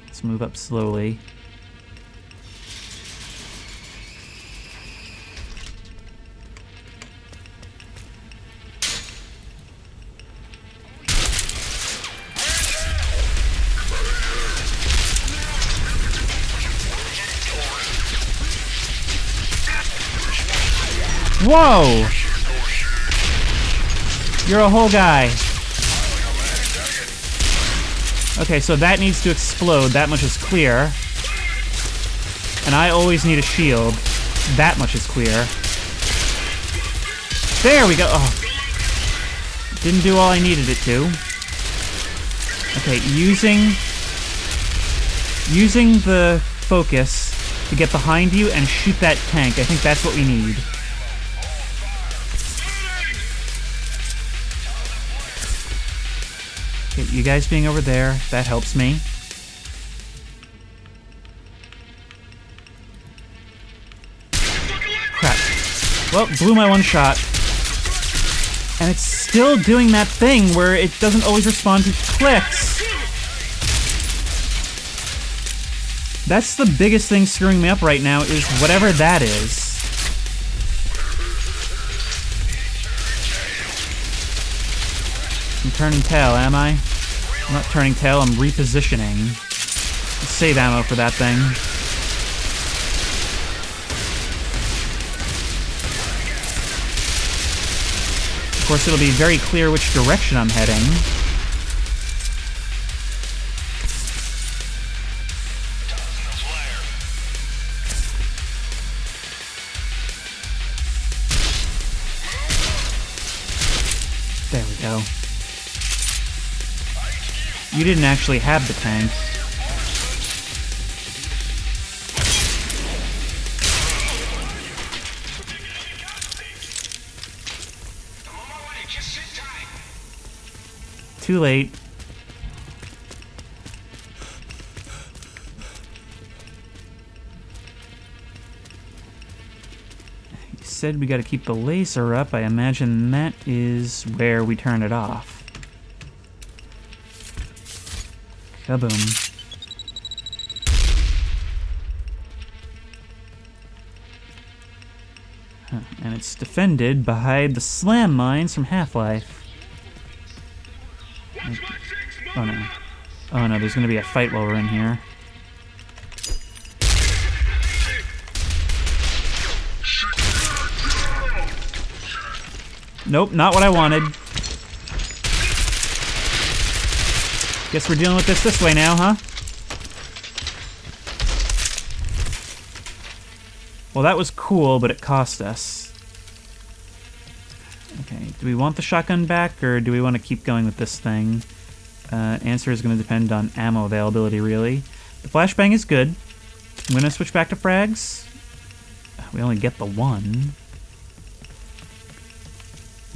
S1: Let's move up slowly. Whoa! You're a whole guy. Okay, so that needs to explode. That much is clear. And I always need a shield. That much is clear. There we go. Oh. Didn't do all I needed it to. Okay, using the focus to get behind you and shoot that tank. I think that's what we need. Okay, you guys being over there, that helps me. Crap. Well, blew my one shot. And it's still doing that thing where it doesn't always respond to clicks. That's the biggest thing screwing me up right now, is whatever that is. I'm turning tail, am I? I'm not turning tail, I'm repositioning. Let's save ammo for that thing. Of course, it'll be very clear which direction I'm heading. There we go. You didn't actually have the tank. Too late. You said we gotta keep the laser up. I imagine that is where we turn it off. Kaboom. Huh. And it's defended by the slam mines from Half-Life. Oh no. Oh no, there's gonna be a fight while we're in here. Nope, not what I wanted. Guess we're dealing with this way now, huh? Well, that was cool, but it cost us. Okay, do we want the shotgun back, or do we want to keep going with this thing? Answer is going to depend on ammo availability, really. The flashbang is good. I'm going to switch back to frags. We only get the one.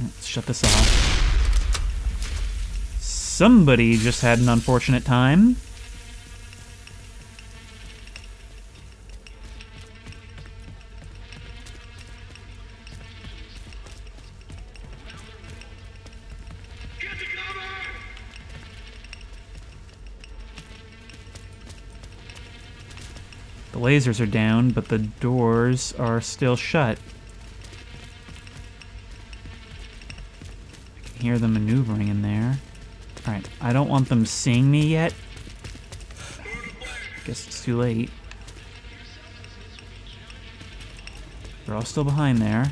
S1: Let's shut this off. Somebody just had an unfortunate time. The lasers are down, but the doors are still shut. I can hear them maneuvering in there. Alright, I don't want them seeing me yet. Guess it's too late. They're all still behind there.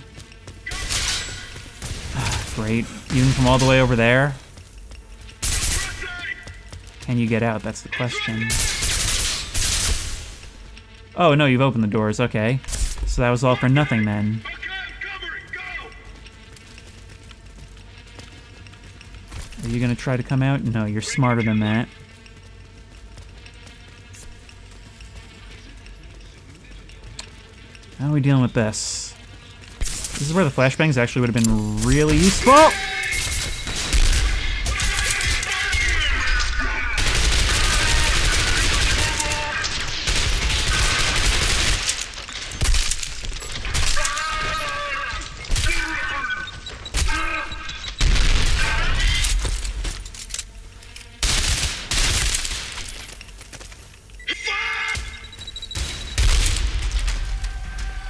S1: Great. Even from all the way over there? Can you get out? That's the question. Oh, no, you've opened the doors. Okay. So that was all for nothing then. Are you gonna try to come out? No, you're smarter than that. How are we dealing with this? This is where the flashbangs actually would have been really useful.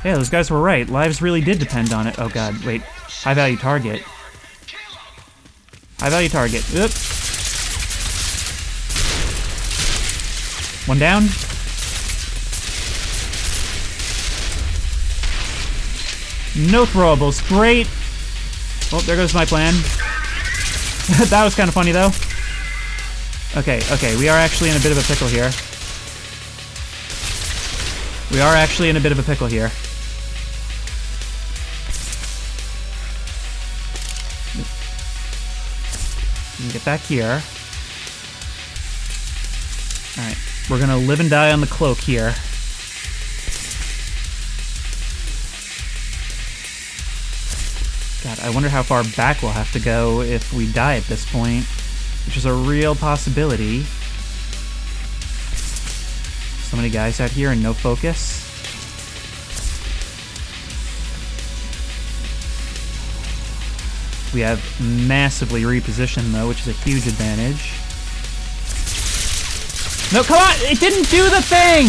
S1: Yeah, those guys were right. Lives really did depend on it. Oh god, wait. High value target. High value target. Oop. One down. No throwables. Great. Oh, there goes my plan. That was kind of funny, though. Okay, okay. We are actually in a bit of a pickle here. We are actually in a bit of a pickle here. We can get back here. Alright, we're gonna live and die on the cloak here. God, I wonder how far back we'll have to go if we die at this point, which is a real possibility. So many guys out here and no focus. We have massively repositioned, though, which is a huge advantage. No, come on! It didn't do the thing!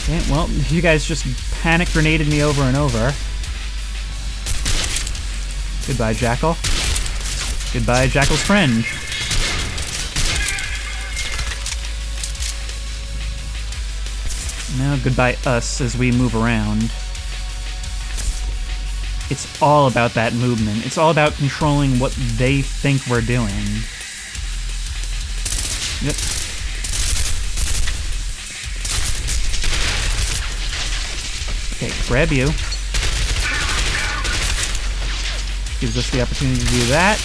S1: Okay, well, you guys just panic grenaded me over and over. Goodbye, Jackal. Goodbye, Jackal's friend. Now goodbye us as we move around. It's all about that movement. It's all about controlling what they think we're doing. Yep. Okay, grab you. Gives us the opportunity to do that.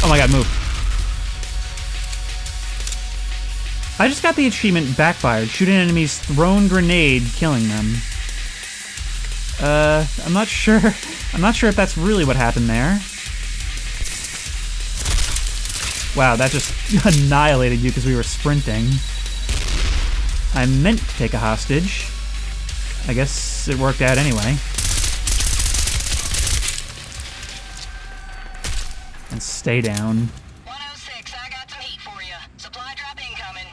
S1: Oh my god, move. I just got the achievement backfired. Shoot an enemy's thrown grenade, killing them. I'm not sure. I'm not sure if that's really what happened there. Wow, that just annihilated you because we were sprinting. I meant to take a hostage. I guess it worked out anyway. And stay down.
S3: 106, I got some heat for you. Supply drop incoming.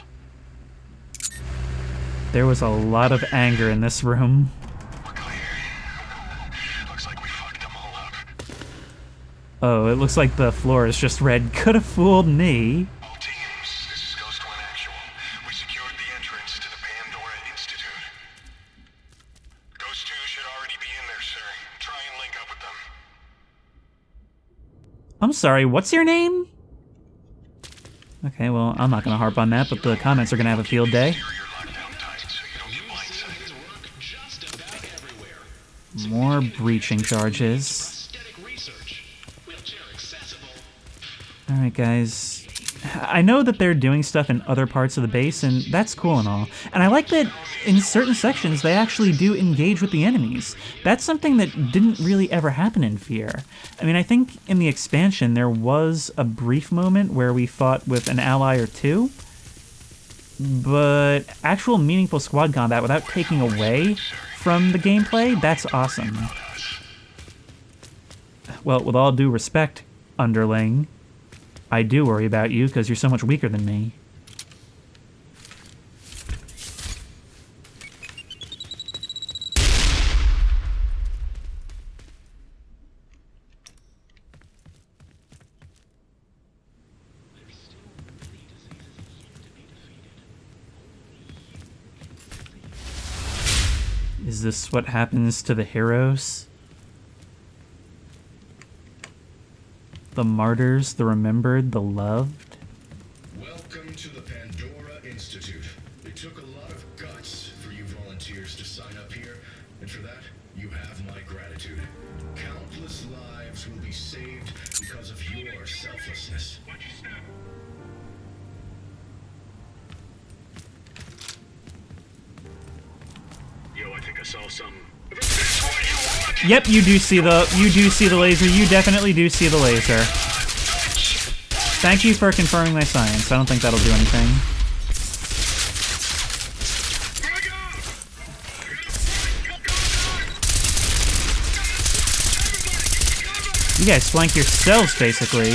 S1: There was a lot of anger in this room.
S2: We're clear. Looks like we fucked them all up.
S1: Oh, it looks like the floor is just red. Could have fooled me.
S2: All teams, this is Ghost 1 Actual. We secured the entrance to the Pandora Institute. Ghost 2 should already be in there, sir. Try and link up with them.
S1: I'm sorry, what's your name? Okay, well, I'm not gonna harp on that, but the comments are gonna have a field day. More breaching charges. Alright, guys. I know that they're doing stuff in other parts of the base, and that's cool and all. And I like that in certain sections they actually do engage with the enemies. That's something that didn't really ever happen in Fear. I mean, I think in the expansion there was a brief moment where we fought with an ally or two, but actual meaningful squad combat without taking away from the gameplay, that's awesome. Well, with all due respect, underling, I do worry about you because you're so much weaker than me. Is this what happens to the heroes? The martyrs, the remembered, the loved?
S2: Welcome to the Pandora Institute. It took a lot of guts for you volunteers to sign up here, and for that, you have my gratitude. Countless lives will be saved because of your selflessness. Yo, I think I saw some.
S1: Yep, you do see the laser. You definitely do see the laser. Thank you for confirming my science. I don't think that'll do anything. You guys flank yourselves, basically.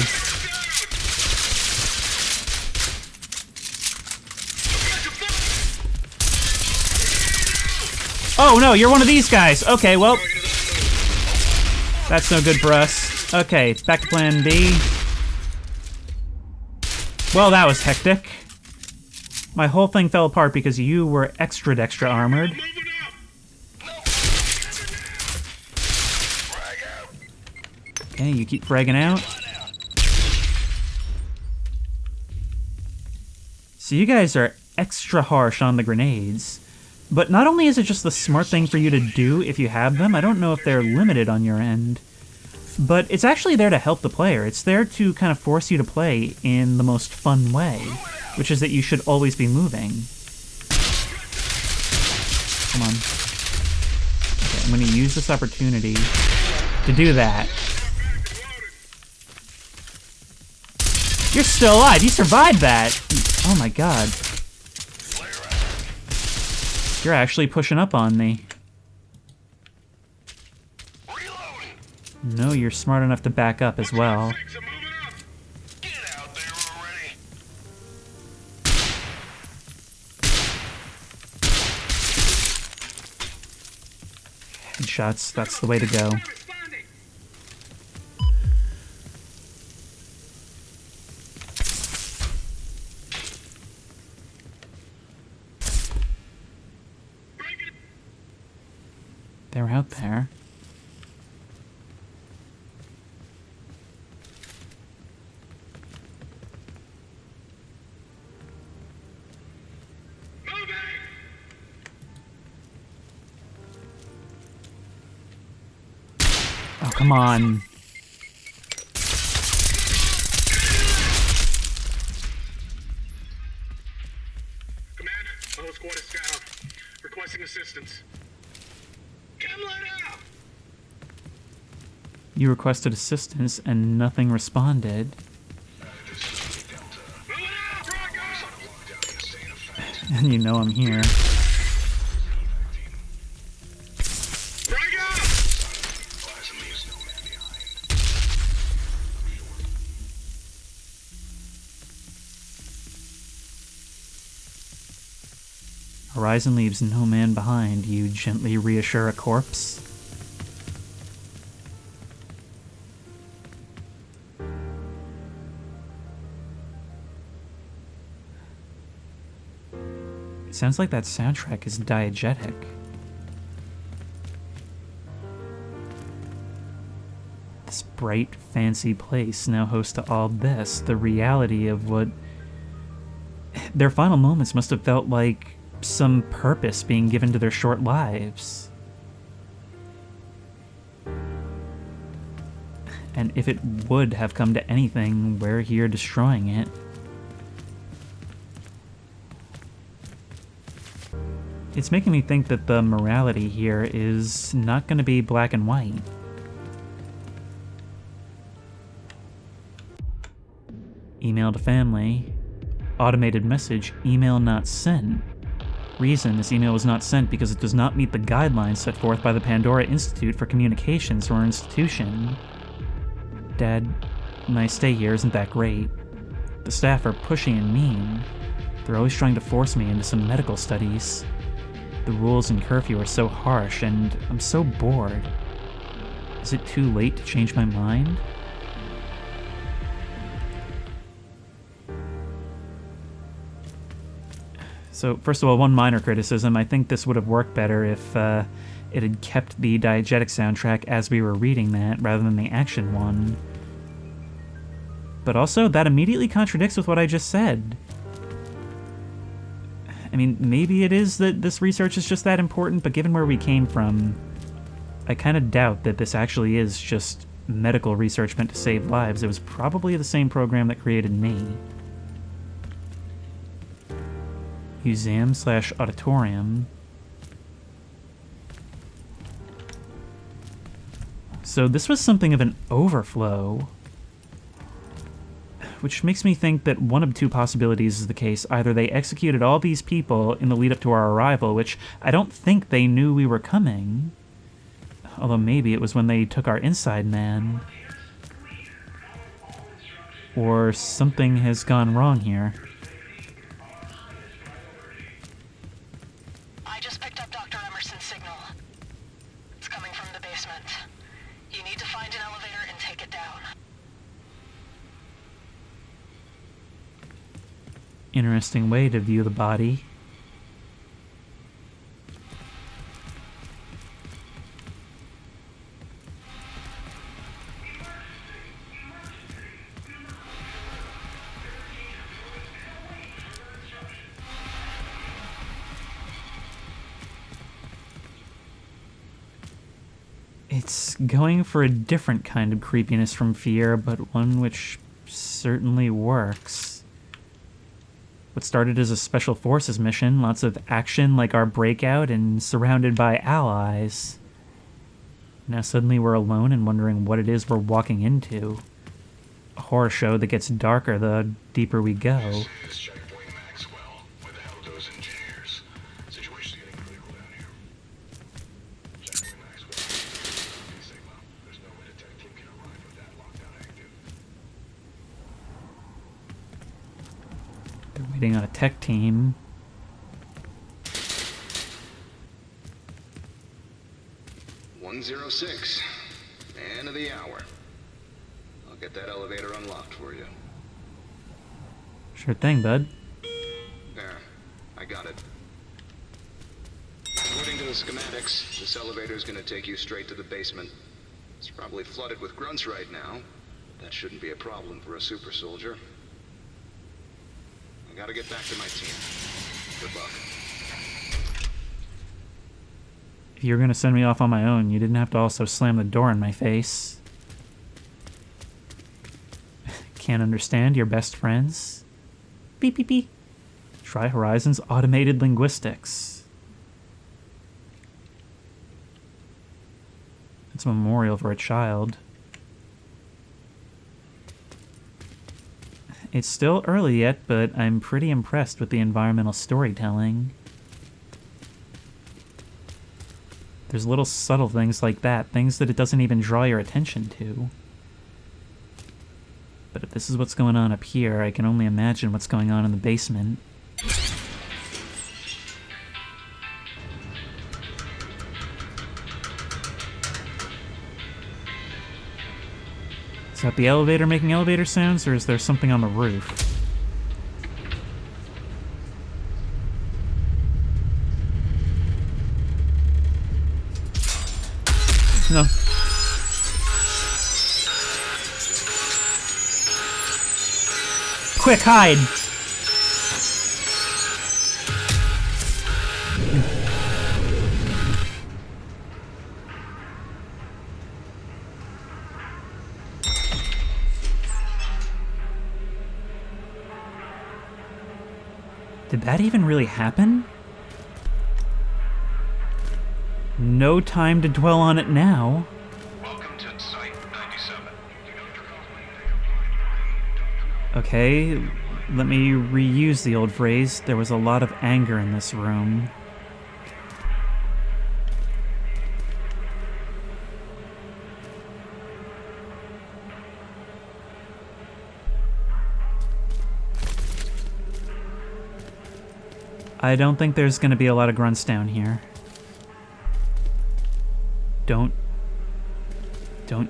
S1: Oh no, you're one of these guys. Okay, well, that's no good for us. Okay, back to plan B. Well, that was hectic. My whole thing fell apart because you were extra armored. Okay, you keep fragging out. So you guys are extra harsh on the grenades. But not only is it just the smart thing for you to do if you have them, I don't know if they're limited on your end, but it's actually there to help the player. It's there to kind of force you to play in the most fun way, which is that you should always be moving. Come on. Okay, I'm going to use this opportunity to do that. You're still alive! You survived that! Oh my god. You're actually pushing up on me. No, you're smart enough to back up as well. Headshots, that's the way to go. They're out there. Oh, come on.
S2: Command, the whole squad is down. Requesting assistance. Come let out!
S1: You requested assistance and nothing responded. And you know I'm here. Horizon leaves no man behind, you gently reassure a corpse. It sounds like that soundtrack is diegetic. This bright, fancy place now hosts to all this, the reality of what their final moments must have felt like some purpose being given to their short lives. And if it would have come to anything, we're here destroying it. It's making me think that the morality here is not going to be black and white. Email to family. Automated message, email not sent. Reason, this email was not sent because it does not meet the guidelines set forth by the Pandora Institute for Communications or institution. Dad, my stay here isn't that great. The staff are pushy and mean. They're always trying to force me into some medical studies. The rules and curfew are so harsh, and I'm so bored. Is it too late to change my mind? So, first of all, one minor criticism. I think this would have worked better if it had kept the diegetic soundtrack as we were reading that, rather than the action one. But also, that immediately contradicts with what I just said. I mean, maybe it is that this research is just that important, but given where we came from, I kind of doubt that this actually is just medical research meant to save lives. It was probably the same program that created me. Museum/auditorium. So this was something of an overflow. Which makes me think that one of two possibilities is the case. Either they executed all these people in the lead up to our arrival, which I don't think they knew we were coming. Although maybe it was when they took our inside man. Or something has gone wrong here.
S3: I just picked up Dr. Emerson's signal. It's coming from the basement. You need to find an elevator and take it down.
S1: Interesting way to view the body. It's going for a different kind of creepiness from Fear, but one which certainly works. What started as a special forces mission, lots of action like our breakout and surrounded by allies. Now suddenly we're alone and wondering what it is we're walking into. A horror show that gets darker the deeper we go.
S2: This is Checkpoint Maxwell. Where the hell goes engineers? Situation's getting critical down here. Checkpoint Maxwell. Sigma. There's no way the tech team can arrive with that lockdown active.
S1: They're waiting on a tech team.
S2: "106. Man of the hour. I'll get that elevator unlocked for you."
S1: Sure thing, bud.
S2: There. I got it. According to the schematics, this elevator is going to take you straight to the basement. It's probably flooded with grunts right now. That shouldn't be a problem for a super soldier. I gotta get back to my team. Good luck.
S1: If you were going to send me off on my own, you didn't have to also slam the door in my face. Can't understand your best friends? Beep, beep, beep. Try Horizon's automated linguistics. It's a memorial for a child. It's still early yet, but I'm pretty impressed with the environmental storytelling. There's little subtle things like that, things that it doesn't even draw your attention to. But if this is what's going on up here, I can only imagine what's going on in the basement. Is that the elevator making elevator sounds, or is there something on the roof? No. Quick, hide! Did that even really happen? No time to dwell on it now.
S2: Welcome to Site 97.
S1: Okay, let me reuse the old phrase. There was a lot of anger in this room. I don't think there's gonna be a lot of grunts down here. Don't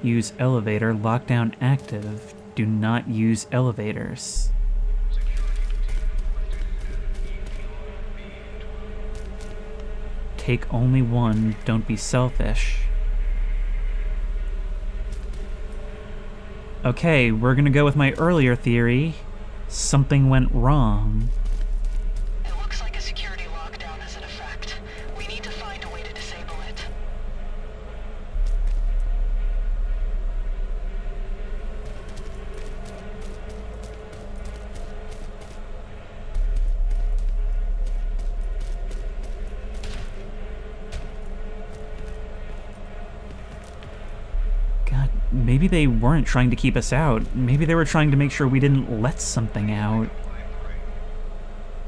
S1: use elevator. Lockdown active. Do not use elevators. Take only one. Don't be selfish. Okay, we're gonna go with my earlier theory. Something went wrong.
S3: It looks like a security lockdown is in effect. We need to find a way to disable it.
S1: God, maybe they weren't trying to keep us out. Maybe they were trying to make sure we didn't let something out.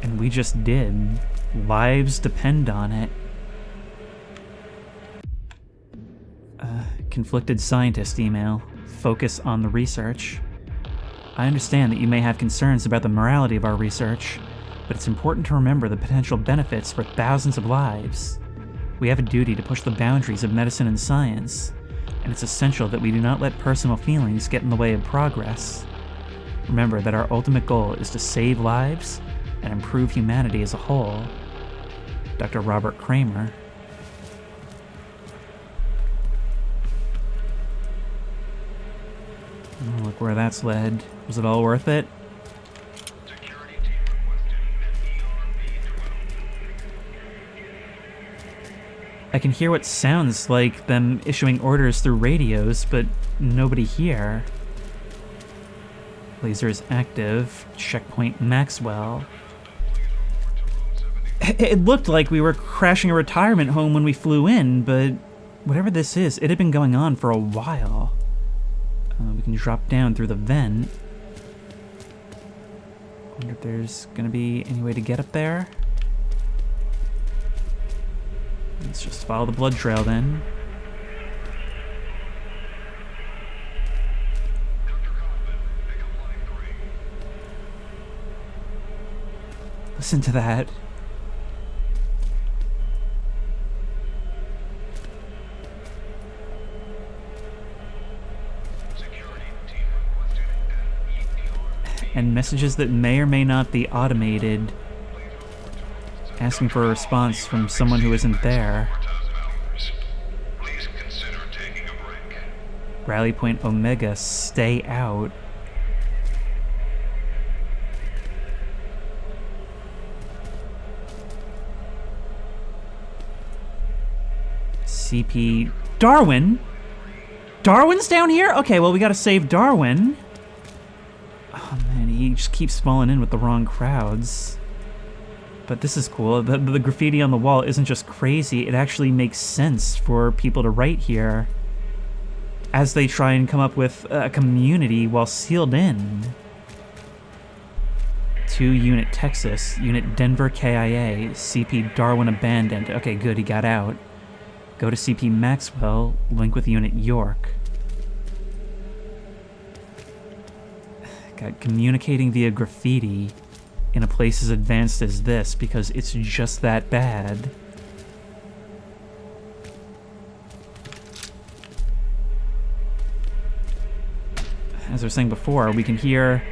S1: And we just did. Lives depend on it. Conflicted scientist email. Focus on the research. I understand that you may have concerns about the morality of our research, but it's important to remember the potential benefits for thousands of lives. We have a duty to push the boundaries of medicine and science, and it's essential that we do not let personal feelings get in the way of progress. Remember that our ultimate goal is to save lives and improve humanity as a whole. Dr. Robert Kramer. Oh, look where that's led. Was it all worth it?
S2: Security team requested at ERB-12.
S1: I can hear what sounds like them issuing orders through radios, but nobody here. Laser is active. Checkpoint Maxwell. It looked like we were crashing a retirement home when we flew in, but whatever this is, it had been going on for a while. We can drop down through the vent. Wonder if there's gonna be any way to get up there. Let's just follow the blood trail then. Listen to that. And messages that may or may not be automated, asking for a response from someone who isn't there.
S2: Please consider taking a break.
S1: Rally Point Omega, stay out. CP Darwin? Darwin's down here? Okay, well, we gotta save Darwin. Oh man, he just keeps falling in with the wrong crowds. But this is cool. The graffiti on the wall isn't just crazy, it actually makes sense for people to write here as they try and come up with a community while sealed in. 2 Unit Texas, Unit Denver KIA, CP Darwin abandoned. Okay, good, he got out. Go to CP Maxwell, link with Unit York. God, communicating via graffiti in a place as advanced as this because it's just that bad. As I was saying before, we can hear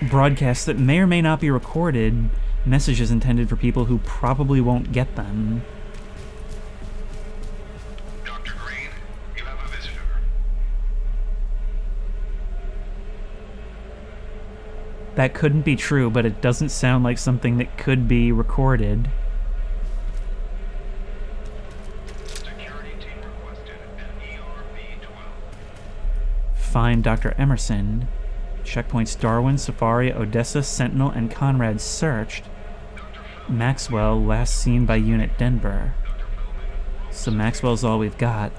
S1: broadcasts that may or may not be recorded, messages intended for people who probably won't get them.
S2: Dr. Green, you have a visitor.
S1: That couldn't be true, but it doesn't sound like something that could be recorded.
S2: Security team requested at ERB-12.
S1: Find Dr. Emerson. Checkpoints Darwin, Safari, Odessa, Sentinel, and Conrad searched. Maxwell last seen by Unit Denver. So Maxwell's all we've got.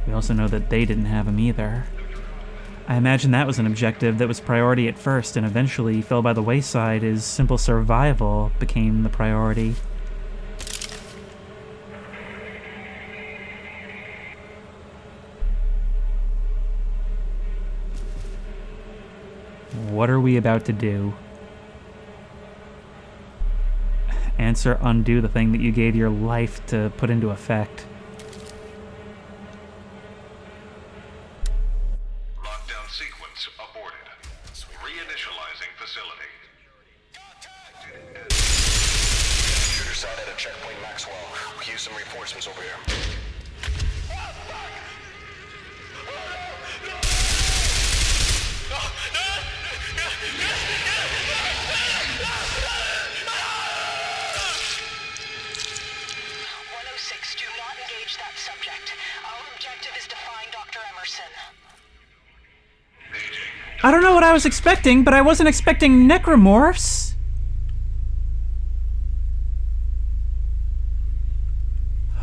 S1: We also know that they didn't have him either. I imagine that was an objective that was priority at first and eventually fell by the wayside as simple survival became the priority. What are we about to do? Answer undo the thing that you gave your life to put into effect.
S2: Lockdown sequence aborted. Reinitializing facility. Shooter sighted at checkpoint Maxwell. We use some reinforcements over here.
S3: Do not engage that subject. Our objective is to find Dr. Emerson.
S1: I don't know what I was expecting, but I wasn't expecting necromorphs.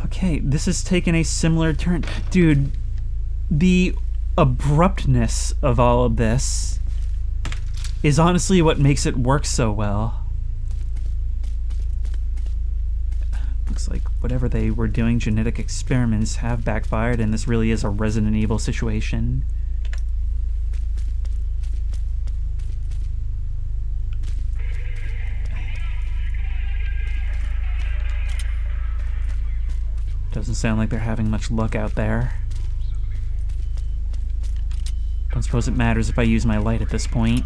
S1: Okay, this has taken a similar turn. Dude, the abruptness of all of this is honestly what makes it work so well. Looks like whatever they were doing, genetic experiments, have backfired, and this really is a Resident Evil situation. Doesn't sound like they're having much luck out there. Don't suppose it matters if I use my light at this point.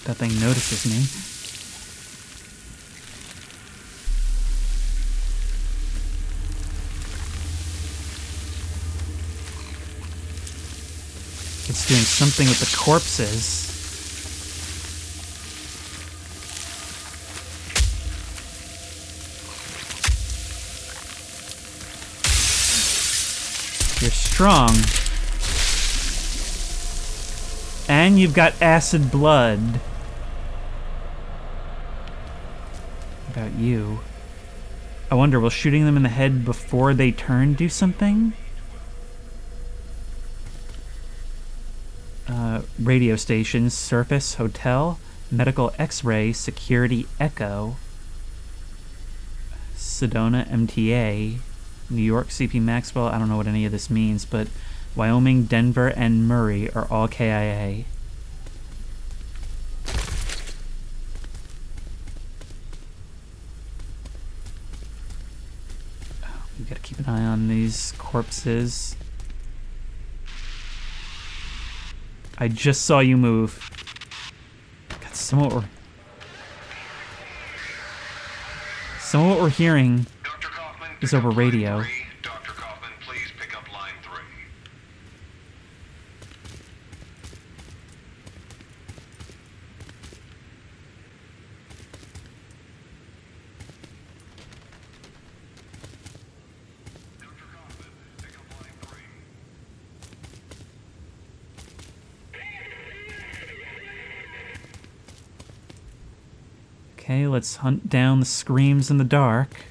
S1: That thing notices me. It's doing something with the corpses. You're strong. And you've got acid blood. About you. I wonder, will shooting them in the head before they turn do something? Radio stations, surface, hotel, medical x-ray, security, echo, Sedona, MTA, New York, CP Maxwell, I don't know what any of this means, but Wyoming, Denver, and Murray are all KIA. We gotta keep an eye on these corpses. I just saw you move. God, some of what we're hearing is over radio.
S2: Dr. Kaufman, please pick up line 3.
S1: Okay, let's hunt down the screams in the dark.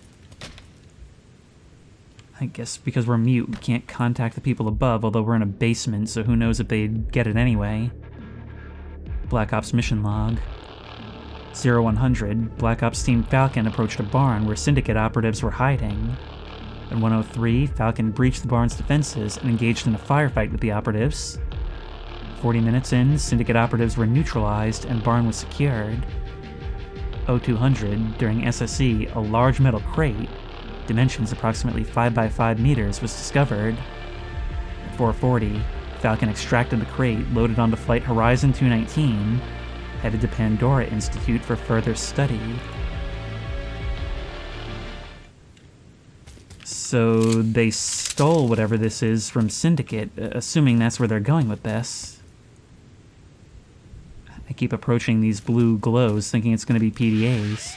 S1: I guess because we're mute, we can't contact the people above, although we're in a basement, so who knows if they'd get it anyway. Black Ops mission log. 0100, Black Ops Team Falcon approached a barn where Syndicate operatives were hiding. At 103, Falcon breached the barn's defenses and engaged in a firefight with the operatives. 40 minutes in, Syndicate operatives were neutralized and barn was secured. 0200, during SSE, a large metal crate, dimensions approximately 5 by 5 meters, was discovered. At 440, Falcon extracted the crate, loaded onto Flight Horizon 219, headed to Pandora Institute for further study. So they stole whatever this is from Syndicate, assuming that's where they're going with this. I keep approaching these blue glows, thinking it's going to be PDAs.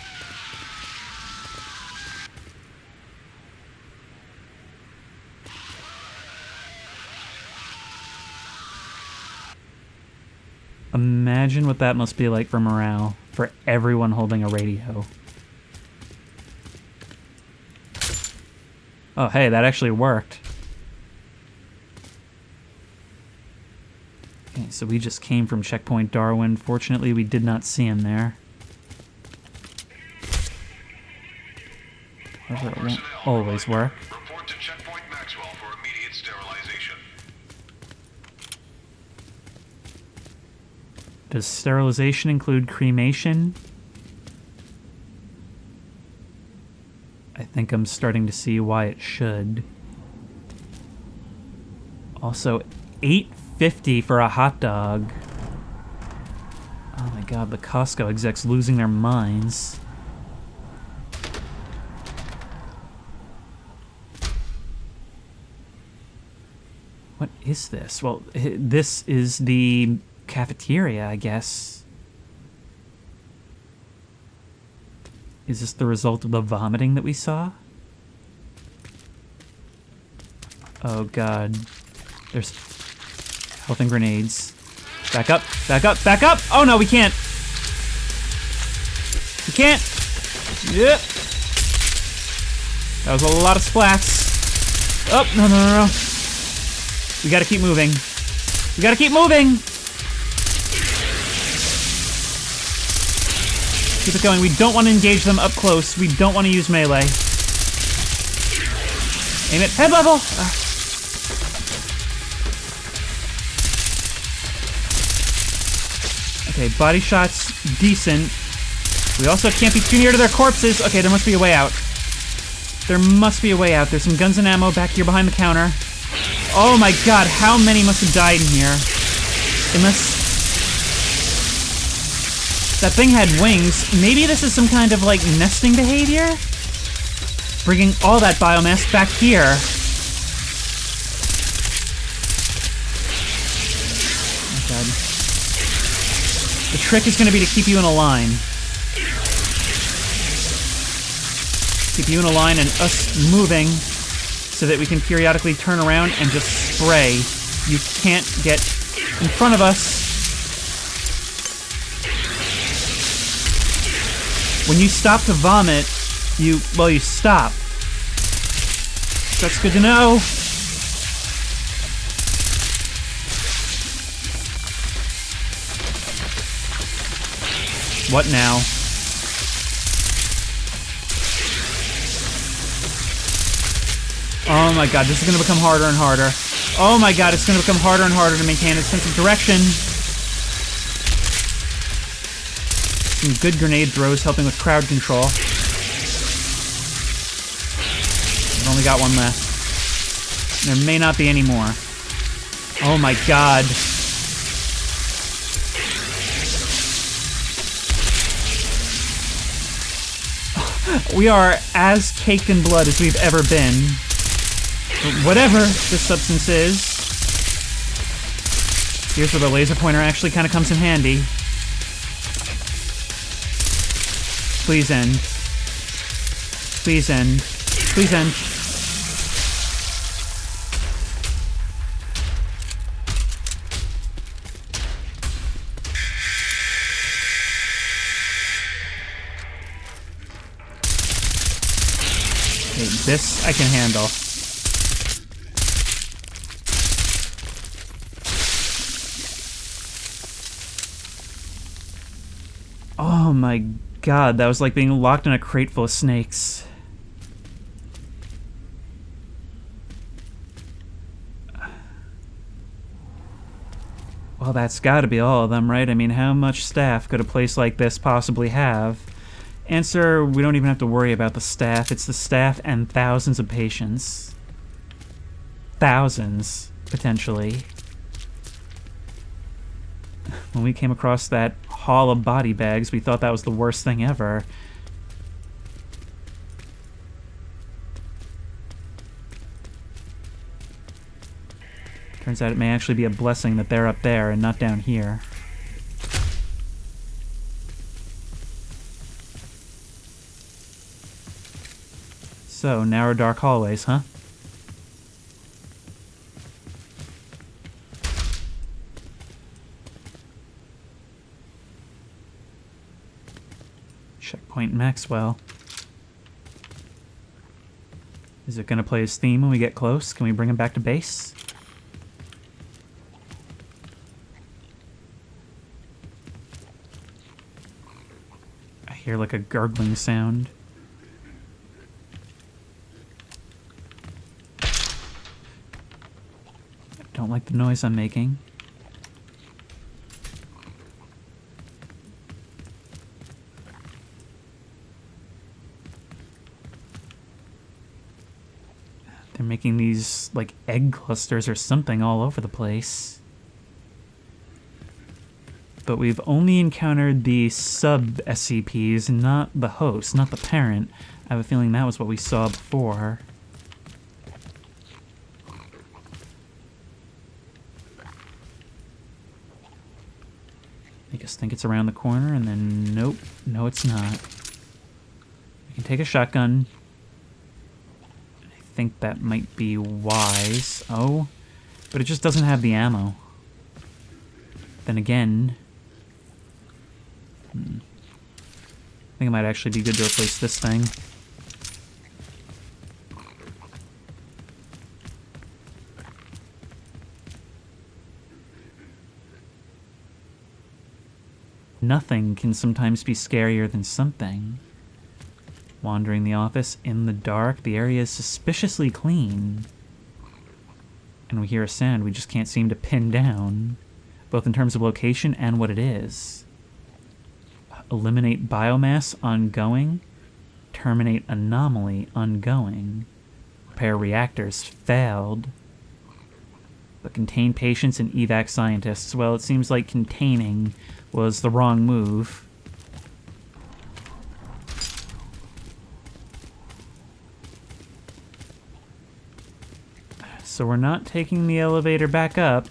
S1: Imagine what that must be like for morale, for everyone holding a radio. Oh, hey, that actually worked. Okay, so we just came from Checkpoint Darwin. Fortunately, we did not see him there. Oh, However, it won't always work.
S2: Report to checkpoint Maxwell for immediate sterilization.
S1: Does sterilization include cremation? I think I'm starting to see why it should. Also, $8.50 for a hot dog. Oh my god, the Costco execs losing their minds. What is this? Well, this is the cafeteria, I guess. Is this the result of the vomiting that we saw? Oh god. There's health and grenades. Back up, back up, back up! Oh no, we can't! We can't! Yep! That was a lot of splats. Oh, no, no, no, no. We gotta keep moving. We gotta keep moving! Keep it going. We don't want to engage them up close. We don't want to use melee. Aim it. Head level! Okay, body shots, decent. We also can't be too near to their corpses. Okay, there must be a way out. There must be a way out. There's some guns and ammo back here behind the counter. Oh my god, how many must have died in here? Unless... that thing had wings. Maybe this is some kind of, like, nesting behavior? Bringing all that biomass back here. Oh god. The trick is going to be to keep you in a line. Keep you in a line and us moving so that we can periodically turn around and just spray. You can't get in front of us. When you stop to vomit, you stop. That's good to know. What now? Oh my god, this is gonna become harder and harder. Oh my god, it's gonna become harder and harder to maintain a sense of direction. Some good grenade throws helping with crowd control. I've only got one left. There may not be any more. Oh my god. We are as caked in blood as we've ever been. Whatever this substance is. Here's where the laser pointer actually kind of comes in handy. Please end. Please end. Please end. Okay, this I can handle. Oh my god, that was like being locked in a crate full of snakes. Well, that's gotta be all of them, right? I mean, how much staff could a place like this possibly have? Answer, we don't even have to worry about the staff. It's the staff and thousands of patients. Thousands, potentially. When we came across that haul of body bags, we thought that was the worst thing ever. Turns out it may actually be a blessing that they're up there and not down here. So, narrow dark hallways, huh? Checkpoint Maxwell. Is it gonna play his theme when we get close? Can we bring him back to base? I hear like a gurgling sound. Don't like the noise I'm making. They're making these, like, egg clusters or something all over the place. But we've only encountered the sub-SCPs, not the host, not the parent. I have a feeling that was what we saw before. Make us think it's around the corner, and then nope. No, it's not. We can take a shotgun. I think that might be wise. Oh, but it just doesn't have the ammo. Then again, I think it might actually be good to replace this thing. Nothing can sometimes be scarier than something. Wandering the office in the dark, the area is suspiciously clean. And we hear a sound we just can't seem to pin down, both in terms of location and what it is. Eliminate biomass, ongoing. Terminate anomaly, ongoing. Repair reactors, failed. But contain patients and evac scientists. Well, it seems like containing was the wrong move. So we're not taking the elevator back up.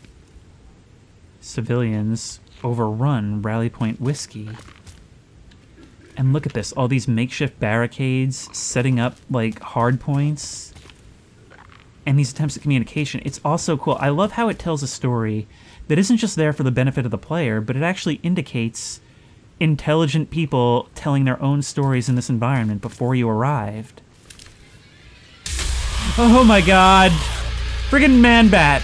S1: Civilians overrun Rally Point Whiskey. And look at this, all these makeshift barricades setting up like hard points. And these attempts at communication. It's also cool. I love how it tells a story that isn't just there for the benefit of the player, but it actually indicates intelligent people telling their own stories in this environment before you arrived. Oh my god. Friggin' Man-Bat.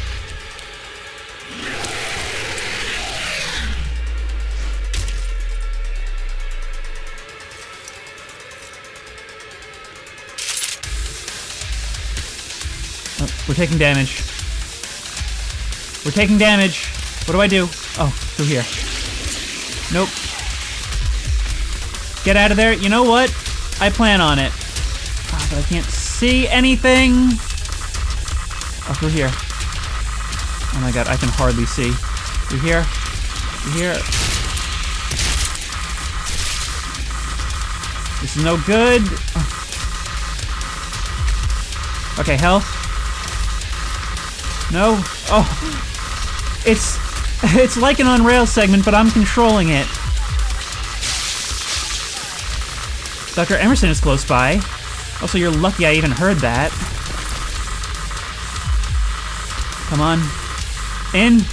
S1: Oh, we're taking damage. We're taking damage. What do I do? Oh, through here. Nope. Get out of there. You know what? I plan on it. Ah, but I can't see anything. Oh, through here. Oh my god, I can hardly see. Through here. Through here. This is no good. Oh. Okay, health. No. Oh. It's like an on-rails segment, but I'm controlling it. Dr. Emerson is close by. Also, you're lucky I even heard that. Come on. In.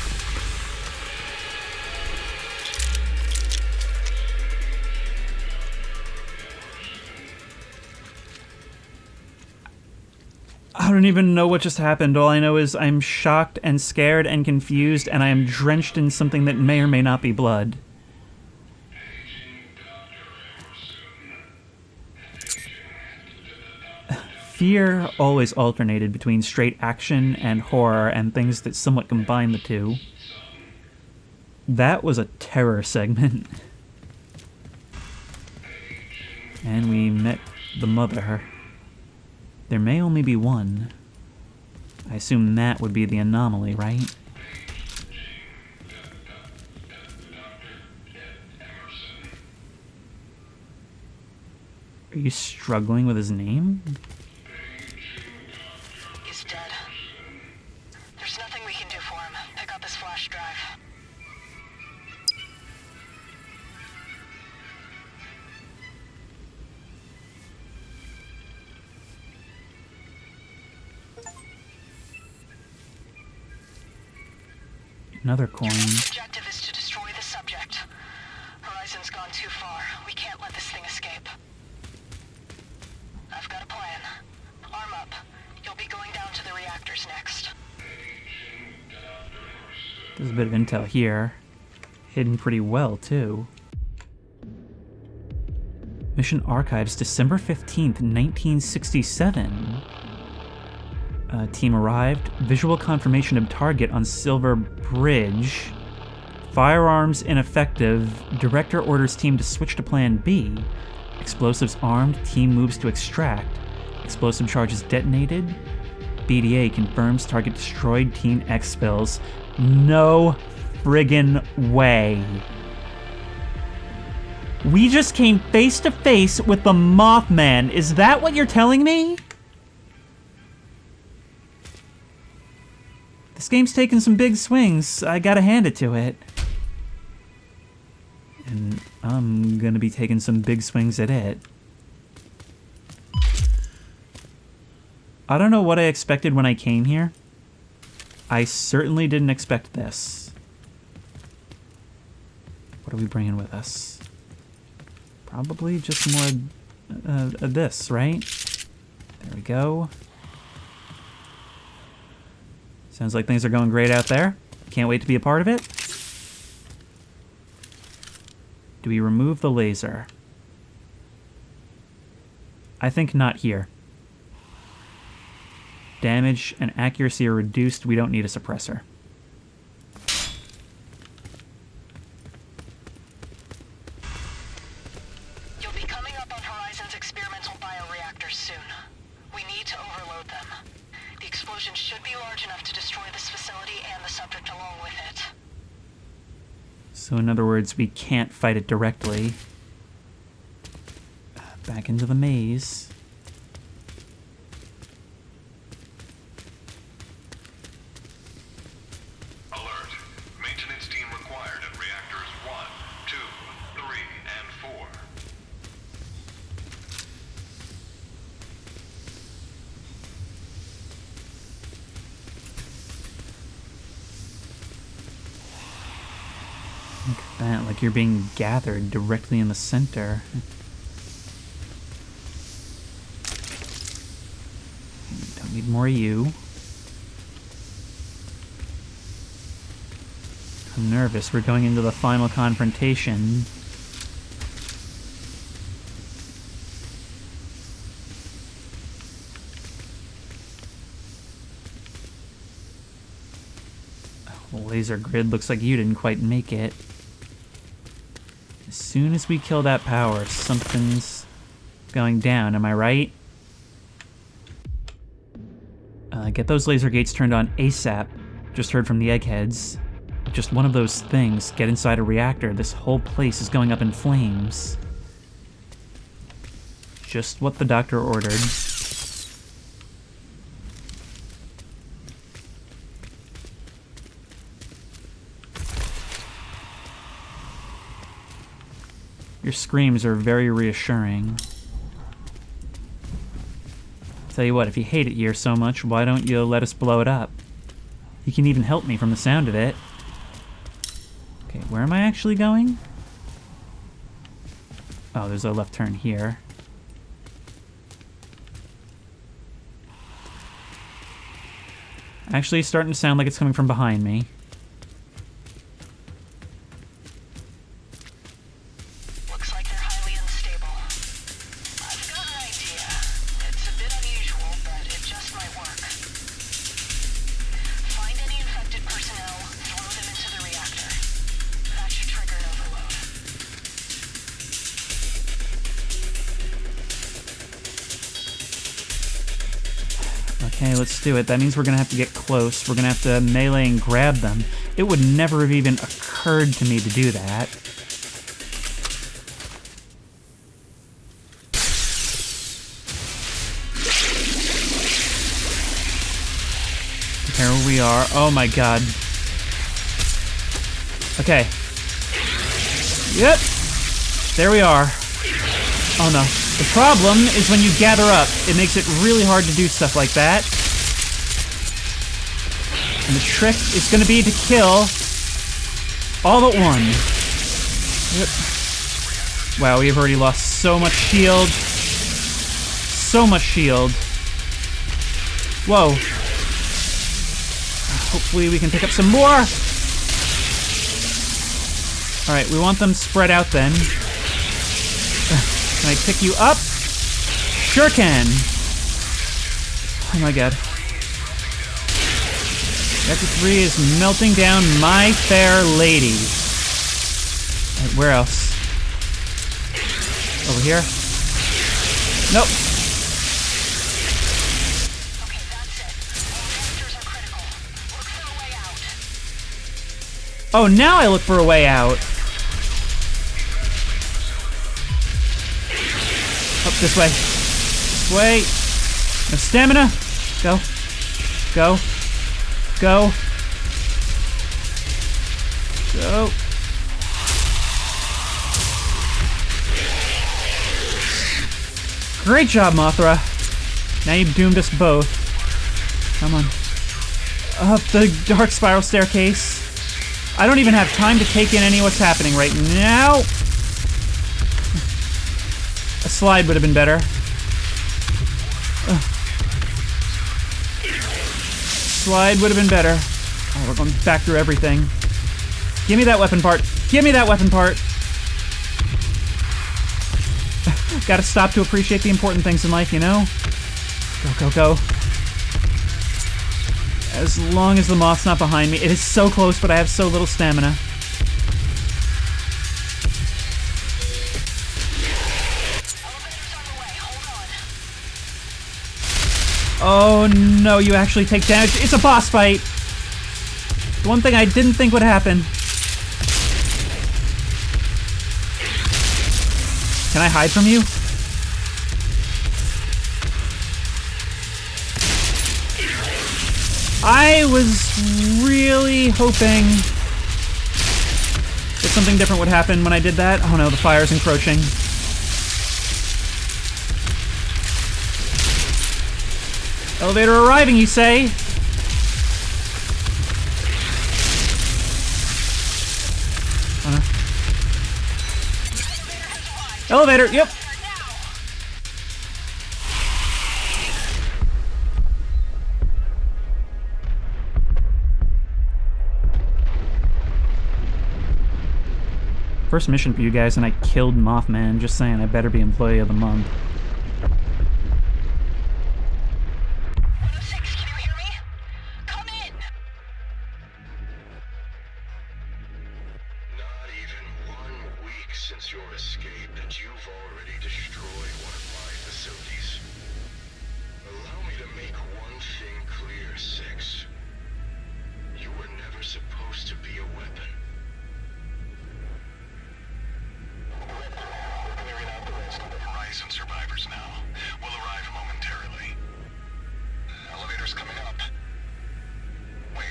S1: I don't even know what just happened. All I know is I'm shocked and scared and confused, and I am drenched in something that may or may not be blood. Fear always alternated between straight action and horror and things that somewhat combine the two. That was a terror segment. And we met the mother. There may only be one. I assume that would be the anomaly, right? Are you struggling with his name?
S3: He's dead. There's nothing we can do for him. Pick up his flash drive.
S1: Another coin.
S3: Objective is to destroy the subject. Horizon's gone too far. We can't let this thing escape. I've got a plan. Arm up. You'll be going down to the reactors next.
S1: There's a bit of intel here. Hidden pretty well, too. Mission Archives, December 15th, 1967. Team arrived. Visual confirmation of target on Silver Bridge. Firearms ineffective. Director orders team to switch to plan B. Explosives armed. Team moves to extract. Explosive charges detonated. BDA confirms target destroyed. Team exfils. No friggin' way. We just came face to face with the Mothman. Is that what you're telling me? This game's taken some big swings. I gotta hand it to it. And I'm gonna be taking some big swings at it. I don't know what I expected when I came here. I certainly didn't expect this. What are we bringing with us? Probably just more of this, right? There we go. Sounds like things are going great out there. Can't wait to be a part of it. Do we remove the laser? I think not here. Damage and accuracy are reduced. We don't need a suppressor.
S3: You'll be coming up on Horizon's experimental bioreactors soon. We need to overload them. The explosion should be large enough to destroy this facility and the subject along with it.
S1: So in other words, we can't fight it directly. Back into the maze.
S2: Alert. Maintenance team required at reactors 1, 2, 3, and 4.
S1: Look at that, like you're being gathered directly in the center. Don't need more of you. I'm nervous. We're going into the final confrontation. The laser grid looks like you didn't quite make it. As soon as we kill that power, something's going down, am I right? Get those laser gates turned on ASAP. Just heard from the eggheads. Just one of those things. Get inside a reactor. This whole place is going up in flames. Just what the doctor ordered. Your screams are very reassuring. Tell you what, if you hate it here so much, why don't you let us blow it up? You can even help me from the sound of it. Okay, where am I actually going? Oh, there's a left turn here. Actually, it's starting to sound like it's coming from behind me.
S3: Looks like they're highly unstable. I've got an idea. It's a bit unusual, but it just might work. Find any infected personnel, throw them into the reactor. That should trigger an overload.
S1: Okay, let's do it. That means we're gonna have to get close. We're gonna have to melee and grab them. It would never have even occurred to me to do that. Here we are. Oh my god. Okay. Yep. There we are. Oh no. The problem is when you gather up, it makes it really hard to do stuff like that. And the trick is going to be to kill all but one. Yep. Wow, we have already lost so much shield. So much shield. Whoa. Hopefully we can pick up some more. Alright, we want them spread out then. Can I pick you up? Sure can. Oh my god. Reactor 3 is melting down, my fair lady. Alright, where else? Over here? Nope.
S3: Okay, that's it. All reactors are critical. Look for a way out.
S1: Oh, now I look for a way out. Up this way. This way. No stamina. Go. Go. Go. Go. Great job, Mothra. Now you've doomed us both. Come on. Up the dark spiral staircase. I don't even have time to take in any of what's happening right now. A slide would have been better. Slide would have been better. Oh, we're going back through everything. Give me that weapon part. Give me that weapon part. Gotta stop to appreciate the important things in life, you know? Go, go, go. As long as the moth's not behind me. It is so close, but I have so little stamina. Oh no, you actually take damage. It's a boss fight! The one thing I didn't think would happen. Can I hide from you? I was really hoping that something different would happen when I did that. Oh no, the fire's encroaching. Elevator arriving, you say? Oh no. Elevator, yep. First mission for you guys, and I killed Mothman. Just saying, I better be Employee of the Month.
S3: 106, can you hear me? Come in!
S2: Not even 1 week since your escape, and you've already destroyed one of my facilities. Allow me to make one thing clear, 6. You were never supposed to be a weapon. We're clearing out the rest of the Horizon survivors now. We'll arrive momentarily. Elevator's coming up. Wait.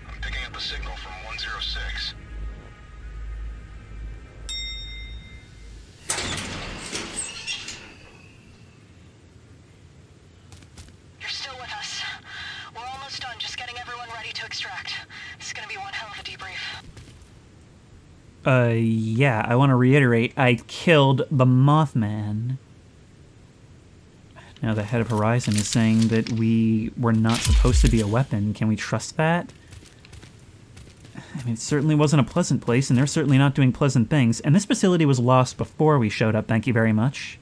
S2: I'm picking up a signal from 106.
S3: You're still with us. We're almost done, just getting everyone ready to extract. This is gonna be one hell of a debrief.
S1: Yeah, I want to reiterate, I killed the Mothman. Now the head of Horizon is saying that we were not supposed to be a weapon. Can we trust that? I mean, it certainly wasn't a pleasant place, and they're certainly not doing pleasant things. And this facility was lost before we showed up, thank you very much.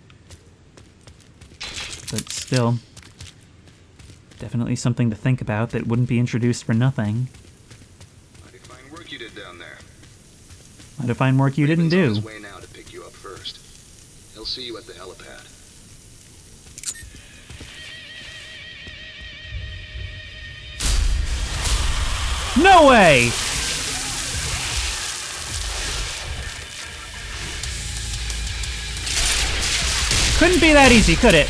S1: But still, definitely something to think about that wouldn't be introduced for nothing.
S2: Mighty fine work you did down there.
S1: Might have fine work you didn't
S2: Raven's on
S1: do.
S2: his way now to pick you up first. He'll see you at the helipad.
S1: No way! Couldn't be that easy, could it?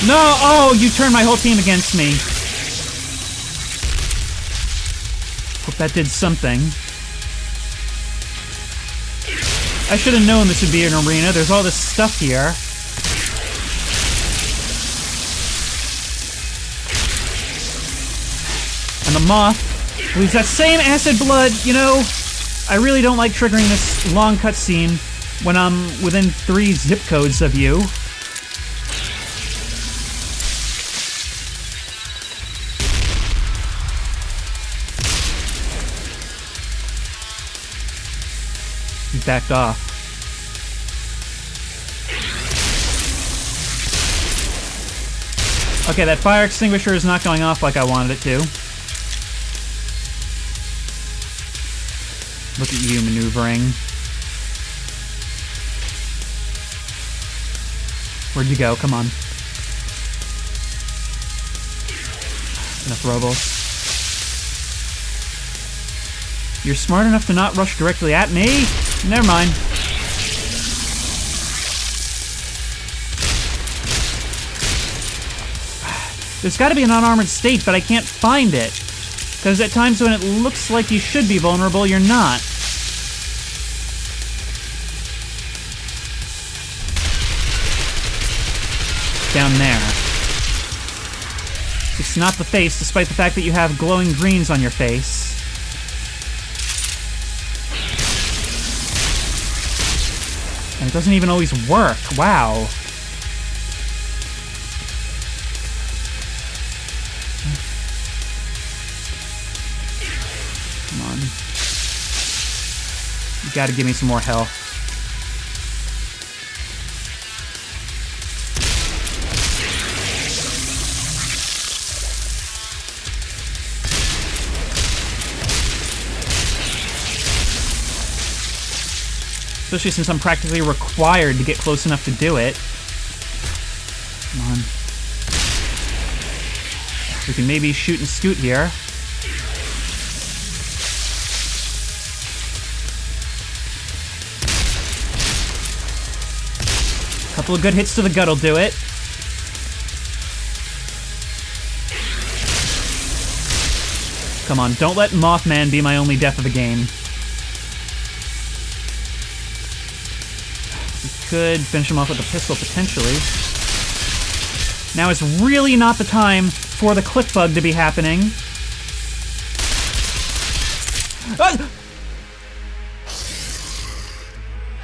S1: No! Oh, you turned my whole team against me. Hope that did something. I should have known this would be an arena. There's all this stuff here. And the moth leaves that same acid blood, you know. I really don't like triggering this long cutscene when I'm within 3 zip codes of you. He backed off. Okay, that fire extinguisher is not going off like I wanted it to. Look at you maneuvering. Where'd you go? Come on. Enough Robos. You're smart enough to not rush directly at me? Never mind. There's gotta be an unarmored state, but I can't find it. Because at times when it looks like you should be vulnerable, you're not. Down there. It's not the face, despite the fact that you have glowing greens on your face. And it doesn't even always work. Wow. Come on. You gotta give me some more health. Especially since I'm practically required to get close enough to do it. Come on. We can maybe shoot and scoot here. Couple of good hits to the gut will do it. Come on, don't let Mothman be my only death of the game. Could finish him off with a pistol, potentially. Now is really not the time for the click bug to be happening. Ah!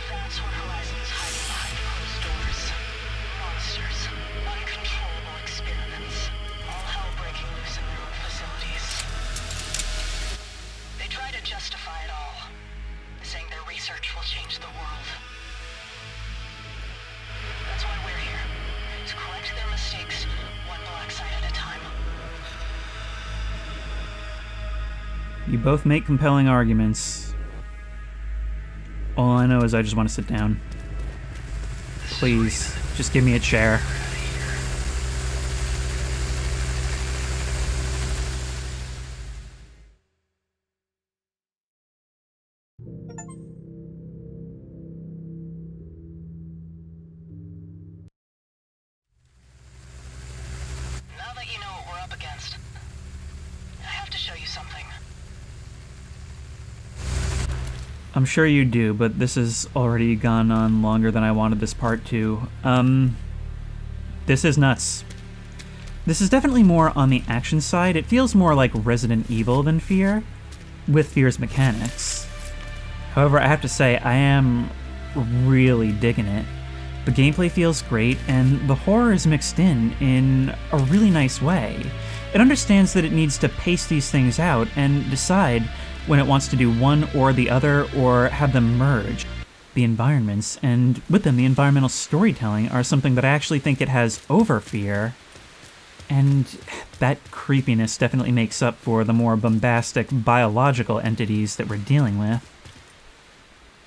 S3: That's what Horizon's hiding behind closed doors. Monsters, uncontrollable experiments, all hell breaking loose in their own facilities. They try to justify it all, saying their research will change the world. That's why we're here, to correct their mistakes, one black site at a time.
S1: You both make compelling arguments. All I know is I just want to sit down. Please, just give me a chair.
S3: Now that you know what we're up against, I have to show you something.
S1: I'm sure you do, but this has already gone on longer than I wanted this part to. This is nuts. This is definitely more on the action side. It feels more like Resident Evil than Fear, with Fear's mechanics. However, I have to say, I am really digging it. The gameplay feels great, and the horror is mixed in a really nice way. It understands that it needs to pace these things out and decide when it wants to do one or the other, or have them merge. The environments, and with them the environmental storytelling, are something that I actually think it has over Fear, and that creepiness definitely makes up for the more bombastic biological entities that we're dealing with.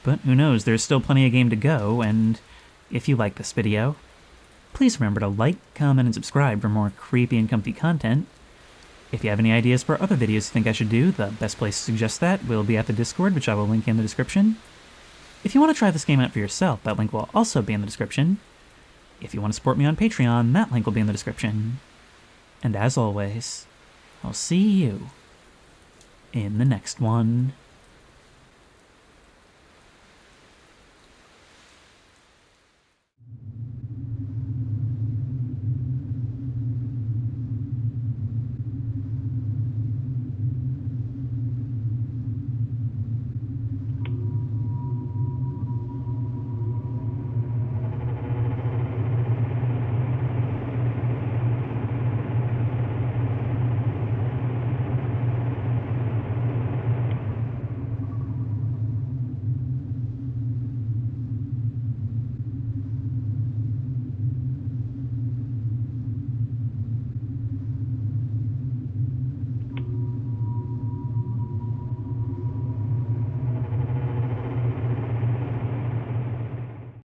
S1: But who knows, there's still plenty of game to go, and if you like this video, please remember to like, comment, and subscribe for more creepy and comfy content. If you have any ideas for other videos you think I should do, the best place to suggest that will be at the Discord, which I will link in the description. If you want to try this game out for yourself, that link will also be in the description. If you want to support me on Patreon, that link will be in the description. And as always, I'll see you in the next one.